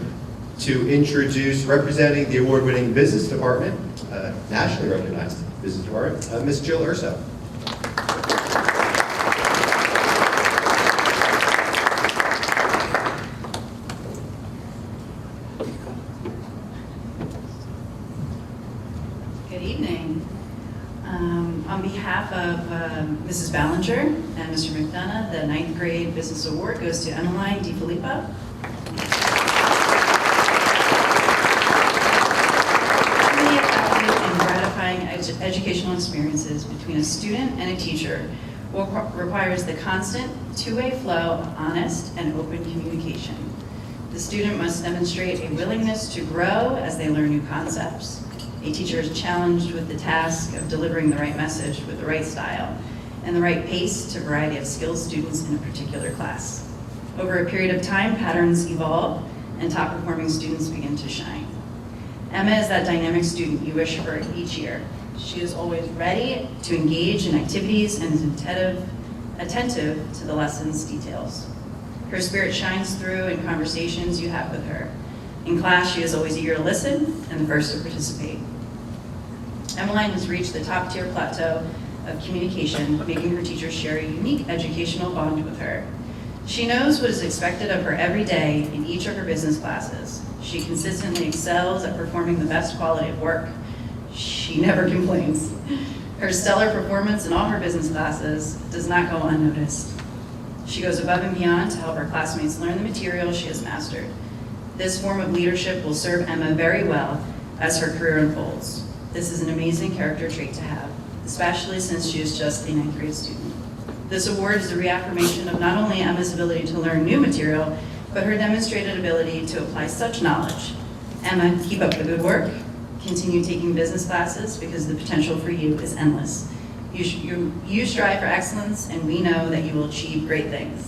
to introduce, representing the award-winning business department, nationally recognized business department, Ms. Jill Urso.
Good evening. On behalf of Mrs. Ballinger and Mr. McDonough, the 9th grade business award goes to Emmeline DiFilippo. Educational experiences between a student and a teacher requires the constant two-way flow of honest and open communication. The student must demonstrate a willingness to grow as they learn new concepts. A teacher is challenged with the task of delivering the right message with the right style and the right pace to a variety of skilled students in a particular class. Over a period of time, patterns evolve and top-performing students begin to shine. Emma is that dynamic student you wish for each year. She is always ready to engage in activities and is attentive to the lesson's details. Her spirit shines through in conversations you have with her. In class, she is always eager to listen and the first to participate. Emmeline has reached the top-tier plateau of communication, making her teachers share a unique educational bond with her. She knows what is expected of her every day in each of her business classes. She consistently excels at performing the best quality of work. She never complains. Her stellar performance in all her business classes does not go unnoticed. She goes above and beyond to help her classmates learn the material she has mastered. This form of leadership will serve Emma very well as her career unfolds. This is an amazing character trait to have, especially since she is just a 9th grade student. This award is a reaffirmation of not only Emma's ability to learn new material, but her demonstrated ability to apply such knowledge. Emma, keep up the good work. Continue taking business classes because the potential for you is endless. You strive for excellence, and we know that you will achieve great things.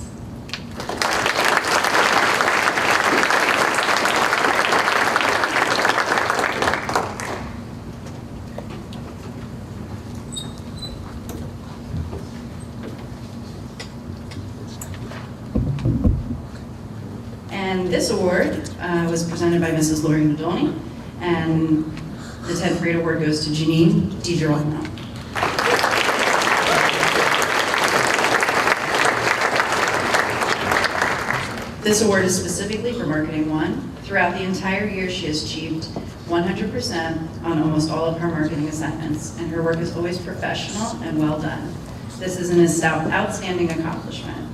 And this award was presented by Mrs. Lori Nadolny, and the 10th grade award goes to Janine DiGiorno. This award is specifically for Marketing 1. Throughout the entire year, she has achieved 100% on almost all of her marketing assignments, and her work is always professional and well done. This is an outstanding accomplishment.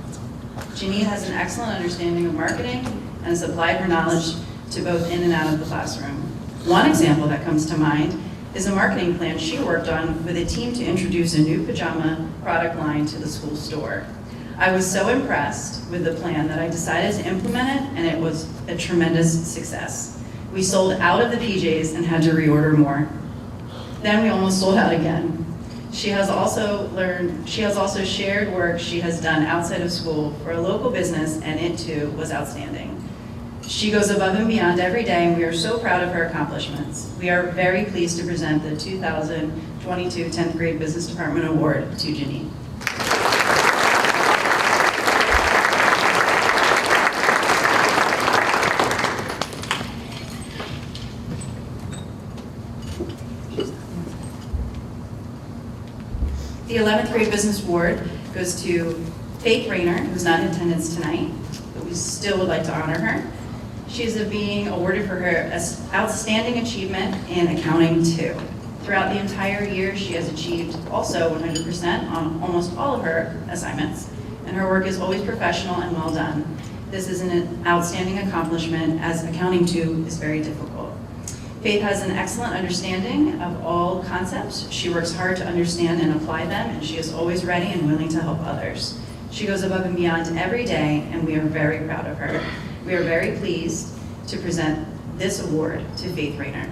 Janine has an excellent understanding of marketing and has applied her knowledge to both in and out of the classroom. One example that comes to mind is a marketing plan she worked on with a team to introduce a new pajama product line to the school store. I was so impressed with the plan that I decided to implement it, and it was a tremendous success. We sold out of the PJs and had to reorder more. Then we almost sold out again. She has also shared work she has done outside of school for a local business, and it too was outstanding. She goes above and beyond every day, and we are so proud of her accomplishments. We are very pleased to present the 2022 10th Grade Business Department Award to Janine. The 11th Grade Business Award goes to Faith Rayner, who's not in attendance tonight, but we still would like to honor her. She is being awarded for her outstanding achievement in accounting 2. Throughout the entire year, she has achieved also 100% on almost all of her assignments, and her work is always professional and well done. This is an outstanding accomplishment, as accounting 2 is very difficult. Faith has an excellent understanding of all concepts. She works hard to understand and apply them, and she is always ready and willing to help others. She goes above and beyond every day, and we are very proud of her. We are very pleased to present this award to Faith Rayner.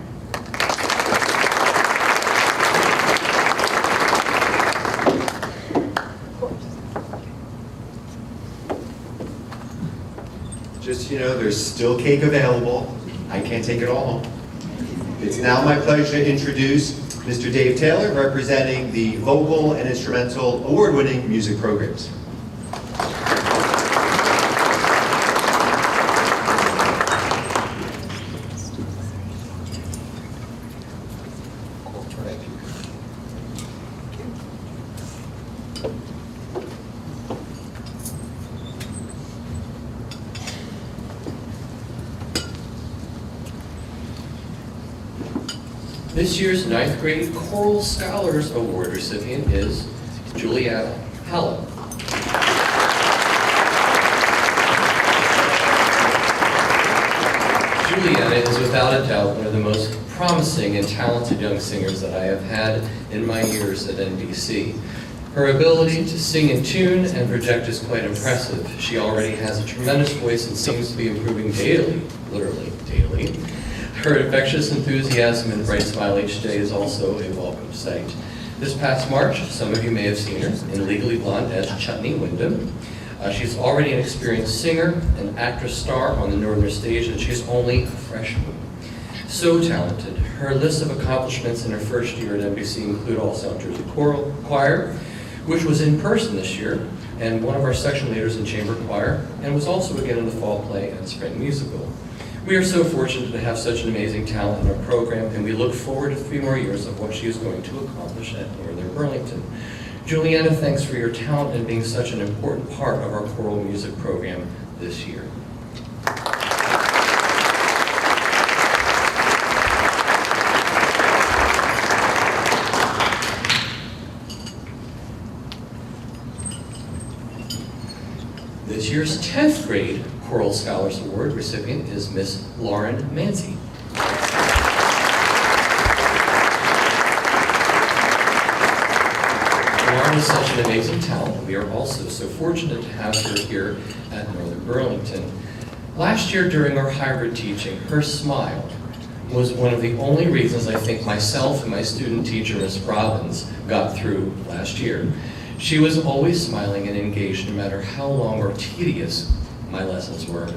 Just so you know, there's still cake available. I can't take it all home. It's now my pleasure to introduce Mr. Dave Taylor, representing the Vocal and Instrumental Award-winning music programs.
This year's 9th grade Choral Scholars Award recipient is Juliana Hallam. Juliana is without a doubt one of the most promising and talented young singers that I have had in my years at NBC. Her ability to sing in tune and project is quite impressive. She already has a tremendous voice and seems to be improving daily, literally daily. Her infectious enthusiasm and bright smile each day is also a welcome sight. This past March, some of you may have seen her in Legally Blonde as Chutney Wyndham. She's already an experienced singer, an actress star on the Northern stage, and she's only a freshman. So talented. Her list of accomplishments in her first year at NBC include all South Jersey Choir, which was in person this year, and one of our section leaders in chamber choir, and was also again in the fall play and spring musical. We are so fortunate to have such an amazing talent in our program, and we look forward to 3 more years of what she is going to accomplish at Northern Burlington. Juliana, thanks for your talent and being such an important part of our choral music program this year. This year's 10th grade Choral Scholars Award recipient is Miss Lauren Mancy. Lauren is such an amazing talent. We are also so fortunate to have her here at Northern Burlington. Last year during our hybrid teaching, her smile was one of the only reasons I think myself and my student teacher, Miss Robbins, got through last year. She was always smiling and engaged no matter how long or tedious my lessons were,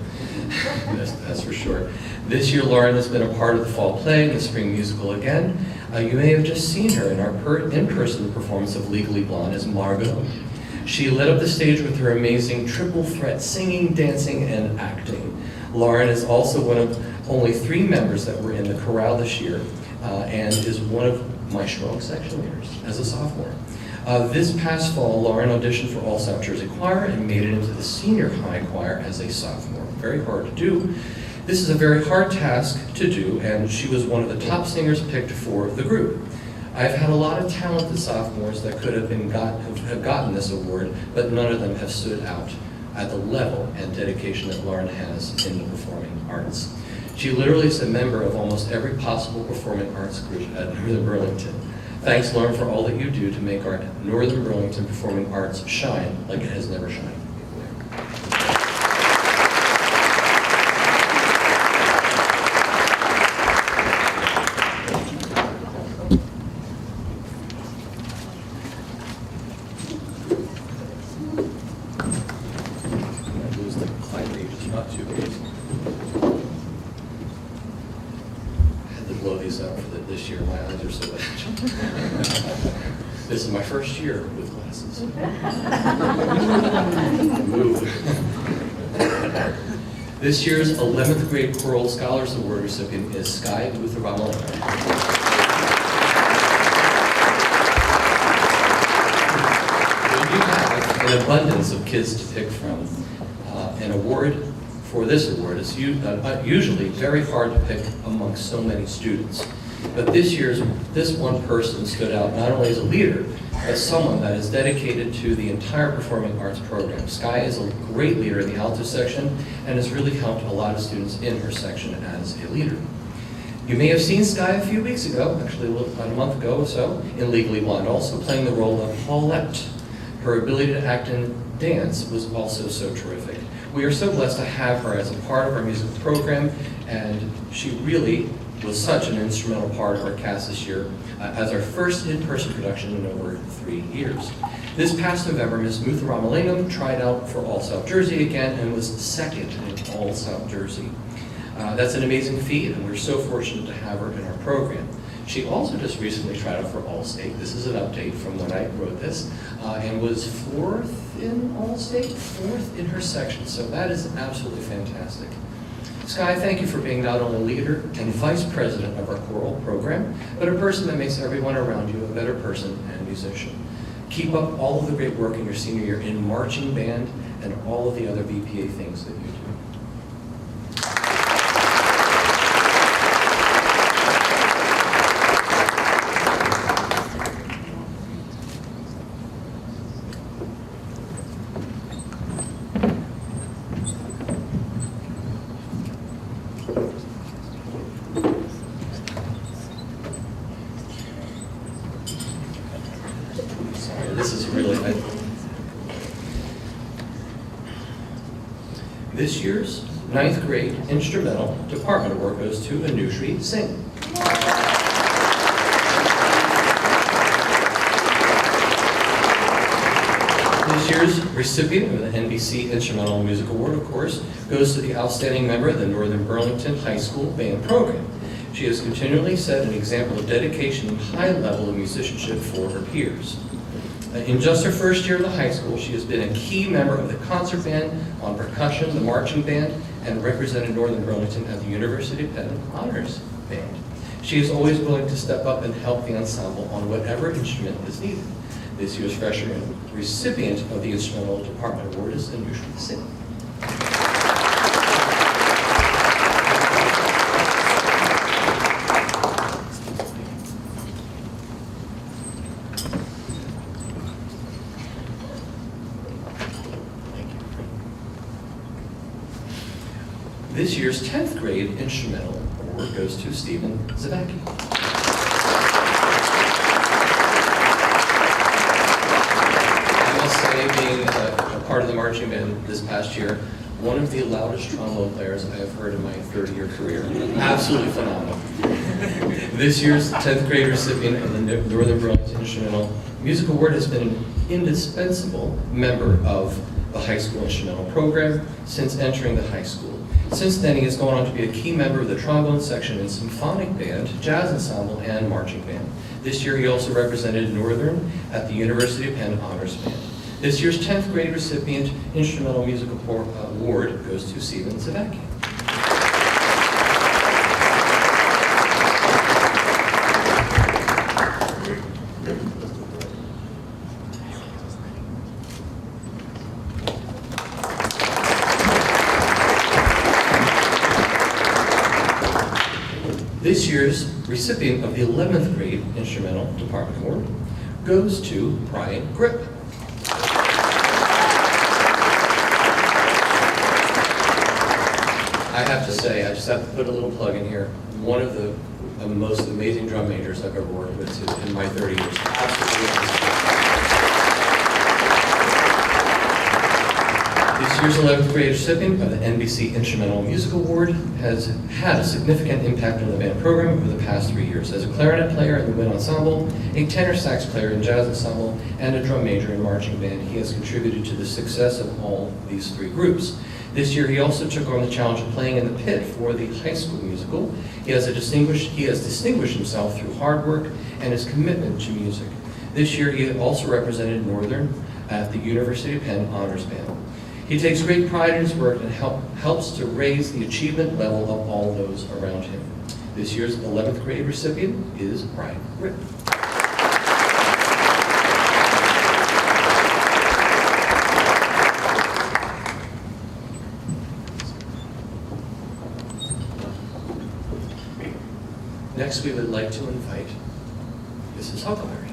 that's for sure. This year, Lauren has been a part of the fall play and the spring musical again. You may have just seen her in our in-person performance of Legally Blonde as Margot. She lit up the stage with her amazing triple threat singing, dancing, and acting. Lauren is also one of only 3 members that were in the chorale this year and is one of my strong section leaders as a sophomore. This past fall, Lauren auditioned for All South Jersey Choir and made it into the senior high choir as a sophomore. Very hard to do. This is a very hard task to do, and she was one of the top singers picked for the group. I've had a lot of talented sophomores that could have gotten this award, but none of them have stood out at the level and dedication that Lauren has in the performing arts. She literally is a member of almost every possible performing arts group at Northern Burlington. Thanks, Lauren, for all that you do to make our Northern Burlington performing arts shine like it has never shined. blow these up for this year. My eyes are so bad. This is my first year with glasses. This year's 11th grade Choral Scholars Award recipient is Sky Ramalena. You have an abundance of kids to pick from. An award for this award is usually very hard to pick amongst so many students. But this one person stood out not only as a leader, but someone that is dedicated to the entire performing arts program. Sky is a great leader in the alto section and has really helped a lot of students in her section as a leader. You may have seen Sky a few weeks ago, actually about a month ago or so, in Legally Blonde, also playing the role of Paulette. Her ability to act and dance was also so terrific. We are so blessed to have her as a part of our musical program, and she really was such an instrumental part of our cast this year as our first in-person production in over 3 years. This past November, Ms. Mutha Ramalena tried out for All South Jersey again and was second in All South Jersey. That's an amazing feat, and we're so fortunate to have her in our program. She also just recently tried out for All-State. This is an update from when I wrote this, and was 4th in All-State, 4th in her section, so that is absolutely fantastic. Sky, thank you for being not only leader and vice president of our choral program, but a person that makes everyone around you a better person and musician. Keep up all of the great work in your senior year in marching band and all of the other VPA things that you do. This year's 9th grade instrumental department award goes to Anushree Singh. This year's recipient of the NBC Instrumental Music Award, of course, goes to the outstanding member of the Northern Burlington High School Band Program. She has continually set an example of dedication and high level of musicianship for her peers. In just her first year in the high school, she has been a key member of the concert band, on percussion, the marching band, and represented Northern Burlington at the University of Penn Honors Band. She is always willing to step up and help the ensemble on whatever instrument is needed. This year's freshman recipient of the Instrumental Department Award is Anushree Singh. This year's 10th grade instrumental award goes to Stephen Zavacki. I must say, being a part of the marching band this past year, one of the loudest trombone players I have heard in my 30-year career. Absolutely phenomenal. This year's 10th grade recipient of the Northern Burlington Instrumental Music Award has been an indispensable member of the high school instrumental program since entering the high school. Since then, he has gone on to be a key member of the trombone section and symphonic band, jazz ensemble, and marching band. This year, he also represented Northern at the University of Penn Honors Band. This year's 10th grade recipient Instrumental Music Award goes to Stephen Zavacki. This year's recipient of the 11th grade Instrumental Department Award goes to Brian Grip. I have to say, I just have to put a little plug in here. One of the most amazing drum majors I've ever worked with in my 30 years. Absolutely. This year's 11th grade recipient of the NBC Instrumental Music Award has had a significant impact on the band program over the past 3 years. As a clarinet player in the wind ensemble, a tenor sax player in jazz ensemble, and a drum major in marching band, he has contributed to the success of all these 3 groups. This year, he also took on the challenge of playing in the pit for the high school musical. He has distinguished himself through hard work and his commitment to music. This year, he also represented Northern at the University of Penn Honors Band. He takes great pride in his work and helps to raise the achievement level of all those around him. This year's 11th grade recipient is Brian Ritt. Next, we would like to invite Mrs. Huckleberry.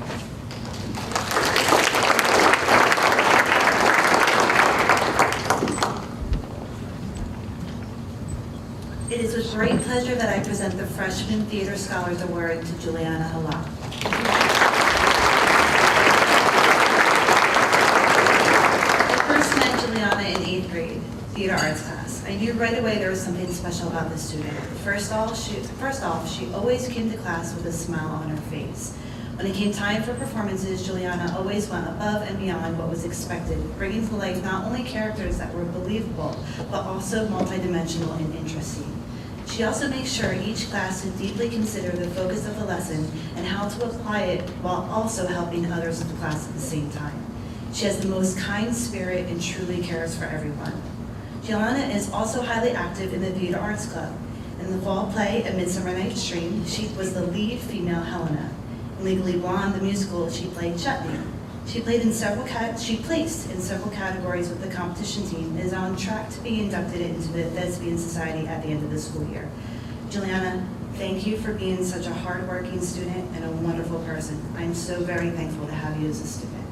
It is with great pleasure that I present the Freshman Theater Scholars Award to Juliana Halak. I first met Juliana in 8th grade, theater arts class. I knew right away there was something special about this student. First off, she always came to class with a smile on her face. When it came time for performances, Juliana always went above and beyond what was expected, bringing to life not only characters that were believable, but also multidimensional and interesting. She also makes sure each class to deeply consider the focus of the lesson and how to apply it while also helping others in the class at the same time. She has the most kind spirit and truly cares for everyone. Juliana is also highly active in the Theater Arts Club. In the fall play, A Midsummer Night's Dream, she was the lead female Helena. In Legally Blonde, the musical, she played Chutney. She placed in several categories with the competition team and is on track to be inducted into the Thespian Society at the end of the school year. Juliana, thank you for being such a hardworking student and a wonderful person. I'm so very thankful to have you as a student.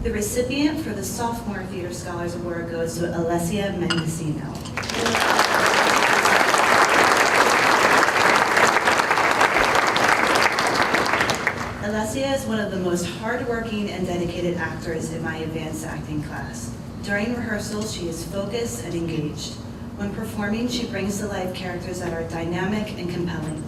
The recipient for the Sophomore Theater Scholars Award goes to Alessia Mendocino. Alessia is one of the most hardworking and dedicated actors in my advanced acting class. During rehearsals, she is focused and engaged. When performing, she brings to life characters that are dynamic and compelling.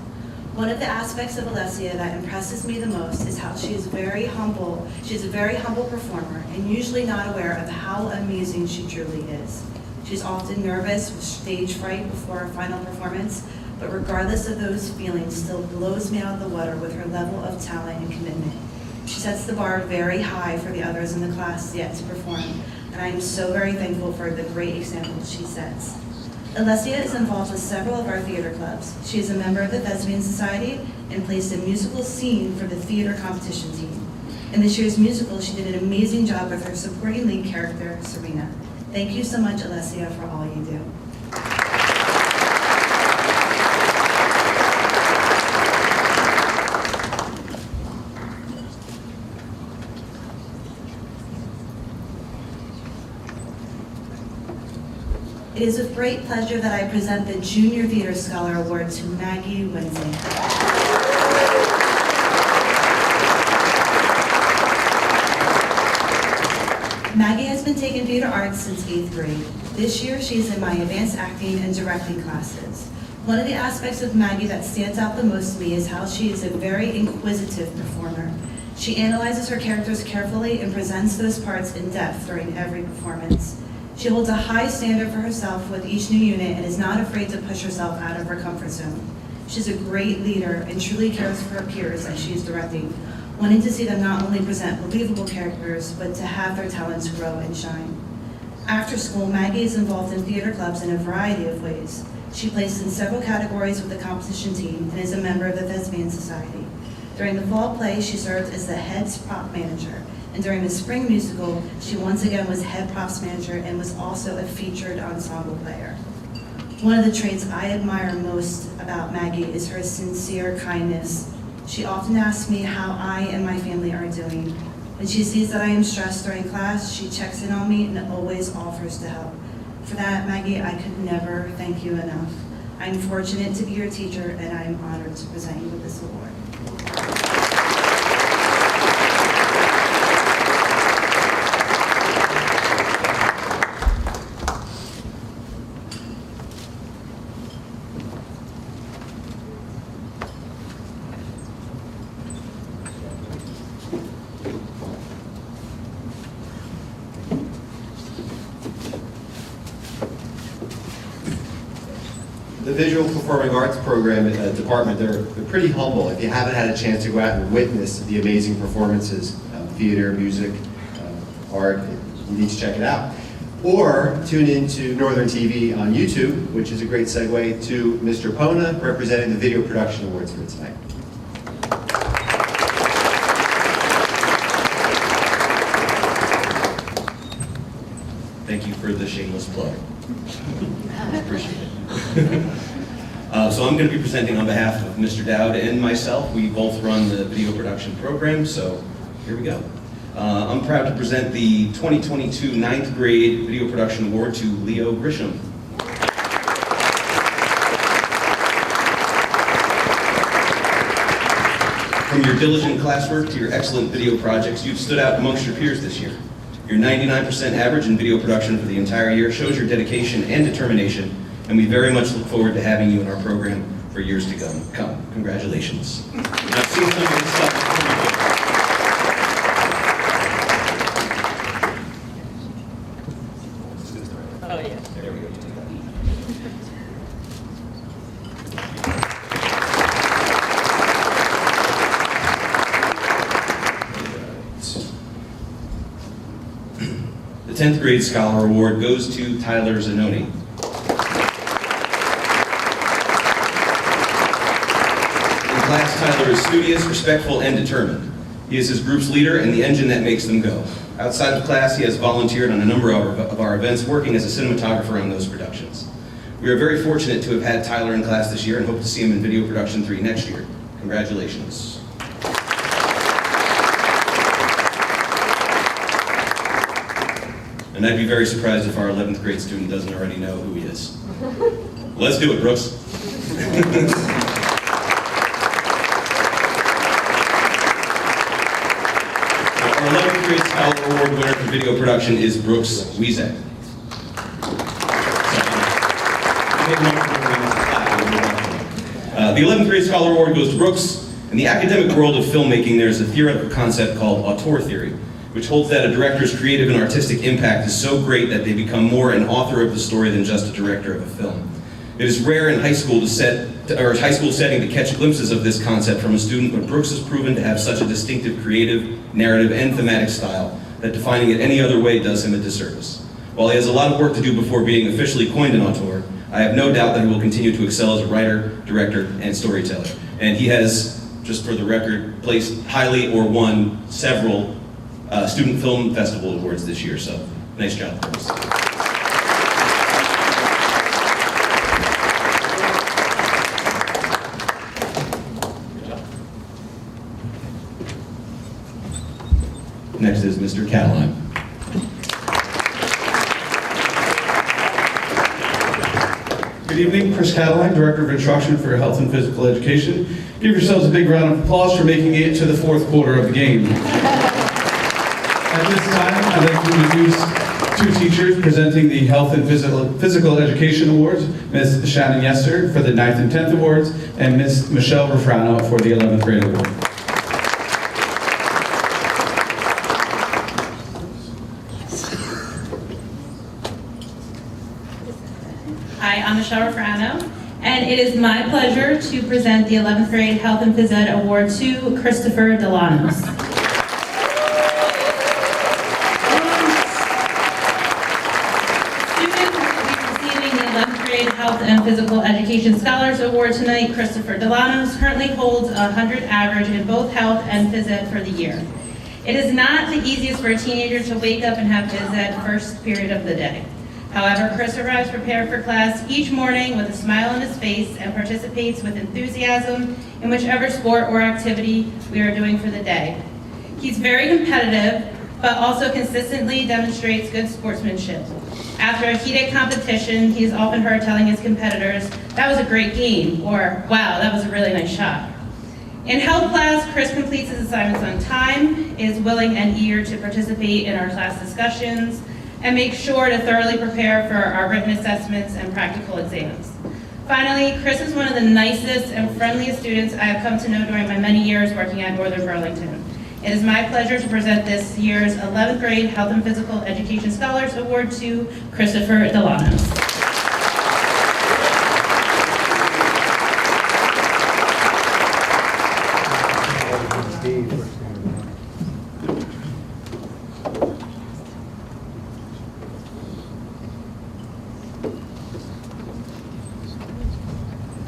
One of the aspects of Alessia that impresses me the most is how she is very humble. She's a very humble performer and usually not aware of how amusing she truly is. She's often nervous with stage fright before her final performance, but regardless of those feelings, still blows me out of the water with her level of talent and commitment. She sets the bar very high for the others in the class yet to perform, and I am so very thankful for the great example she sets. Alessia is involved with several of our theater clubs. She is a member of the Thespian Society and plays a musical scene for the theater competition team. In this year's musical, she did an amazing job with her supporting lead character, Serena. Thank you so much, Alessia, for all you do. It is with great pleasure that I present the Junior Theater Scholar Award to Maggie Lindsay. Maggie has been taking theater arts since 8th grade. This year, she is in my advanced acting and directing classes. One of the aspects of Maggie that stands out the most to me is how she is a very inquisitive performer. She analyzes her characters carefully and presents those parts in depth during every performance. She holds a high standard for herself with each new unit and is not afraid to push herself out of her comfort zone. She's a great leader and truly cares for her peers as she is directing, wanting to see them not only present believable characters, but to have their talents grow and shine. After school, Maggie is involved in theater clubs in a variety of ways. She plays in several categories with the competition team and is a member of the Thespian Society. During the fall play, she served as the head prop manager. And during the spring musical, she once again was head props manager and was also a featured ensemble player. One of the traits I admire most about Maggie is her sincere kindness. She often asks me how I and my family are doing. When she sees that I am stressed during class, she checks in on me and always offers to help. For that, Maggie, I could never thank you enough. I'm fortunate to be your teacher, and I am honored to present you with this award.
the Visual Performing Arts program department, they're pretty humble. If you haven't had a chance to go out and witness the amazing performances, theater, music, art, you need to check it out. Or tune into Northern TV on YouTube, which is a great segue to Mr. Pona representing the Video Production Awards for tonight.
Thank you for the shameless plug. Appreciate it. So I'm going to be presenting on behalf of Mr. Dowd and myself. We both run the video production program, so here we go. I'm proud to present the 2022 9th grade video production award to Leo Grisham. From your diligent classwork to your excellent video projects, you've stood out amongst your peers this year. Your 99% average in video production for the entire year shows your dedication and determination, and we very much look forward to having you in our program for years to come. Congratulations. And I've seen some of this stuff before you go.
Oh, yeah.
There we go. The 10th grade Scholar Award goes to Tyler Zanoni. In class, Tyler is studious, respectful, and determined. He is his group's leader and the engine that makes them go. Outside of class, he has volunteered on a number of our events, working as a cinematographer on those productions. We are very fortunate to have had Tyler in class this year and hope to see him in Video Production 3 next year. Congratulations. And I'd be very surprised if our 11th grade student doesn't already know who he is. Let's do it, Brooks. Our 11th grade Scholar Award winner for video production is Brooks Wiezek. The 11th grade Scholar Award goes to Brooks. In the academic world of filmmaking, there's a theoretical concept called auteur theory, which holds that a director's creative and artistic impact is so great that they become more an author of the story than just a director of a film. It is rare in high school setting to catch glimpses of this concept from a student, but Brooks has proven to have such a distinctive creative, narrative, and thematic style that defining it any other way does him a disservice. While he has a lot of work to do before being officially coined an auteur, I have no doubt that he will continue to excel as a writer, director, and storyteller. And he has, just for the record, placed highly or won several Student Film Festival Awards this year, so nice job, Brooks. Next is Mr. Cataline.
Good evening, Chris Cataline, Director of Instruction for Health and Physical Education. Give yourselves a big round of applause for making it to the fourth quarter of the game. At this time, I'd like to introduce two teachers presenting the Health and Physical Education Awards, Ms. Shannon Yester for the 9th and 10th Awards, and Ms. Michelle Refrano for the 11th grade award.
Hi, I'm Michelle Refrano, and it is my pleasure to present the 11th grade Health and Phys Ed Award to Christopher Delanos. Student who will be receiving the 11th grade Health and Physical Education Scholars Award tonight, Christopher Delanos, currently holds a 100 average in both Health and Phys Ed for the year. It is not the easiest for a teenager to wake up and have Phys Ed first period of the day. However, Chris arrives prepared for class each morning with a smile on his face and participates with enthusiasm in whichever sport or activity we are doing for the day. He's very competitive, but also consistently demonstrates good sportsmanship. After a heated competition, he is often heard telling his competitors, "That was a great game," or "Wow, that was a really nice shot." In health class, Chris completes his assignments on time, is willing and eager to participate in our class discussions, and make sure to thoroughly prepare for our written assessments and practical exams. Finally, Chris is one of the nicest and friendliest students I have come to know during my many years working at Northern Burlington. It is my pleasure to present this year's 11th grade Health and Physical Education Scholars Award to Christopher Delanos.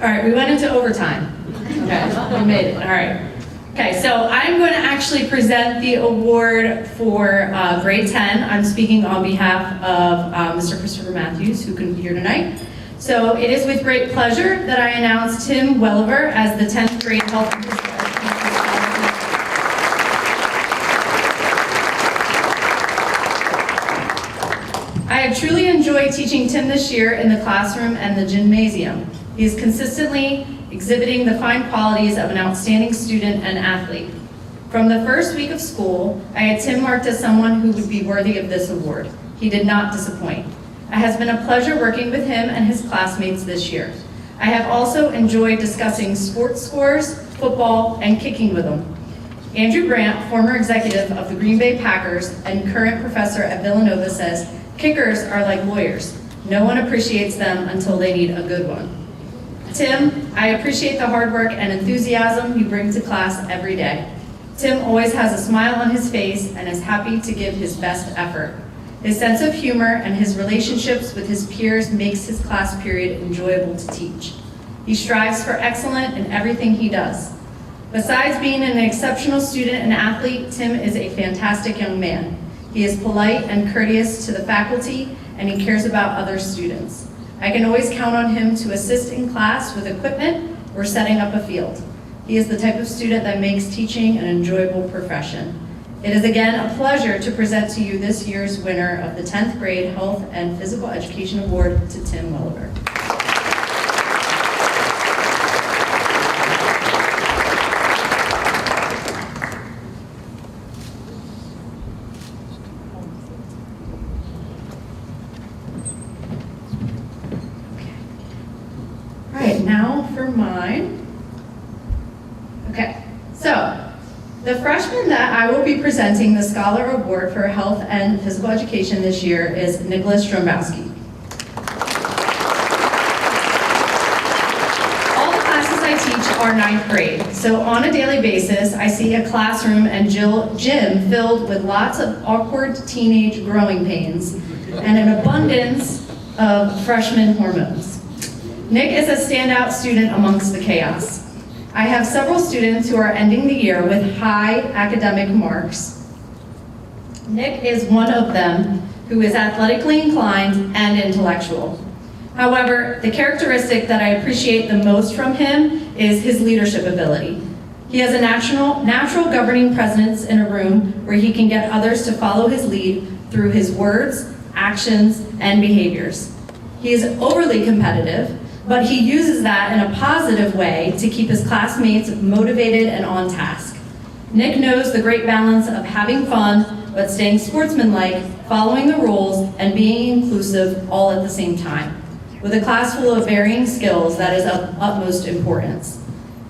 All right, we went into overtime. Okay, we made it, all right. Okay, so I'm going to actually present the award for grade 10. I'm speaking on behalf of Mr. Christopher Matthews, who couldn't be here tonight. So it is with great pleasure that I announce Tim Welliver as the 10th grade health and physical education scholar. I have truly enjoyed teaching Tim this year in the classroom and the gymnasium. He is consistently exhibiting the fine qualities of an outstanding student and athlete. From the first week of school, I had Tim marked as someone who would be worthy of this award. He did not disappoint. It has been a pleasure working with him and his classmates this year. I have also enjoyed discussing sports scores, football, and kicking with him. Andrew Grant, former executive of the Green Bay Packers and current professor at Villanova, says, "Kickers are like lawyers. No one appreciates them until they need a good one." Tim, I appreciate the hard work and enthusiasm you bring to class every day. Tim always has a smile on his face and is happy to give his best effort. His sense of humor and his relationships with his peers makes his class period enjoyable to teach. He strives for excellence in everything he does. Besides being an exceptional student and athlete, Tim is a fantastic young man. He is polite and courteous to the faculty, and he cares about other students. I can always count on him to assist in class with equipment or setting up a field. He is the type of student that makes teaching an enjoyable profession. It is again a pleasure to present to you this year's winner of the 10th grade Health and Physical Education Award to Tim Welliver. All right, now for mine. Okay, so the freshman that I will be presenting the Scholar Award for Health and Physical Education this year is Nicholas Strombowski. All the classes I teach are 9th grade, so on a daily basis, I see a classroom and gym filled with lots of awkward teenage growing pains and an abundance of freshman hormones. Nick is a standout student amongst the chaos. I have several students who are ending the year with high academic marks. Nick is one of them who is athletically inclined and intellectual. However, the characteristic that I appreciate the most from him is his leadership ability. He has a natural governing presence in a room where he can get others to follow his lead through his words, actions, and behaviors. He is overly competitive, but he uses that in a positive way to keep his classmates motivated and on task. Nick knows the great balance of having fun, but staying sportsmanlike, following the rules, and being inclusive all at the same time. With a class full of varying skills, that is of utmost importance.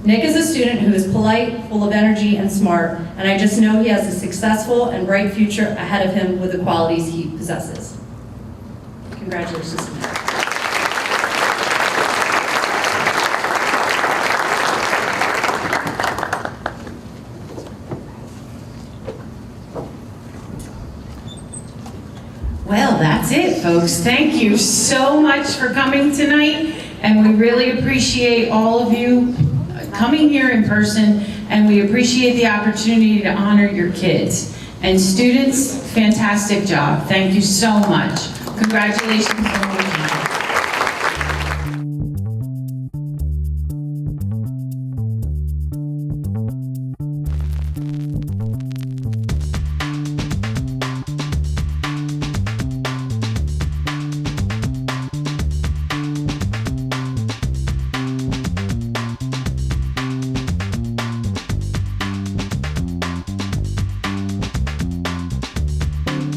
Nick is a student who is polite, full of energy, and smart, and I just know he has a successful and bright future ahead of him with the qualities he possesses. Congratulations.
Well, that's it, folks. Thank you so much for coming tonight, and we really appreciate all of you coming here in person, and we appreciate the opportunity to honor your kids. And students, fantastic job. Thank you so much. Congratulations.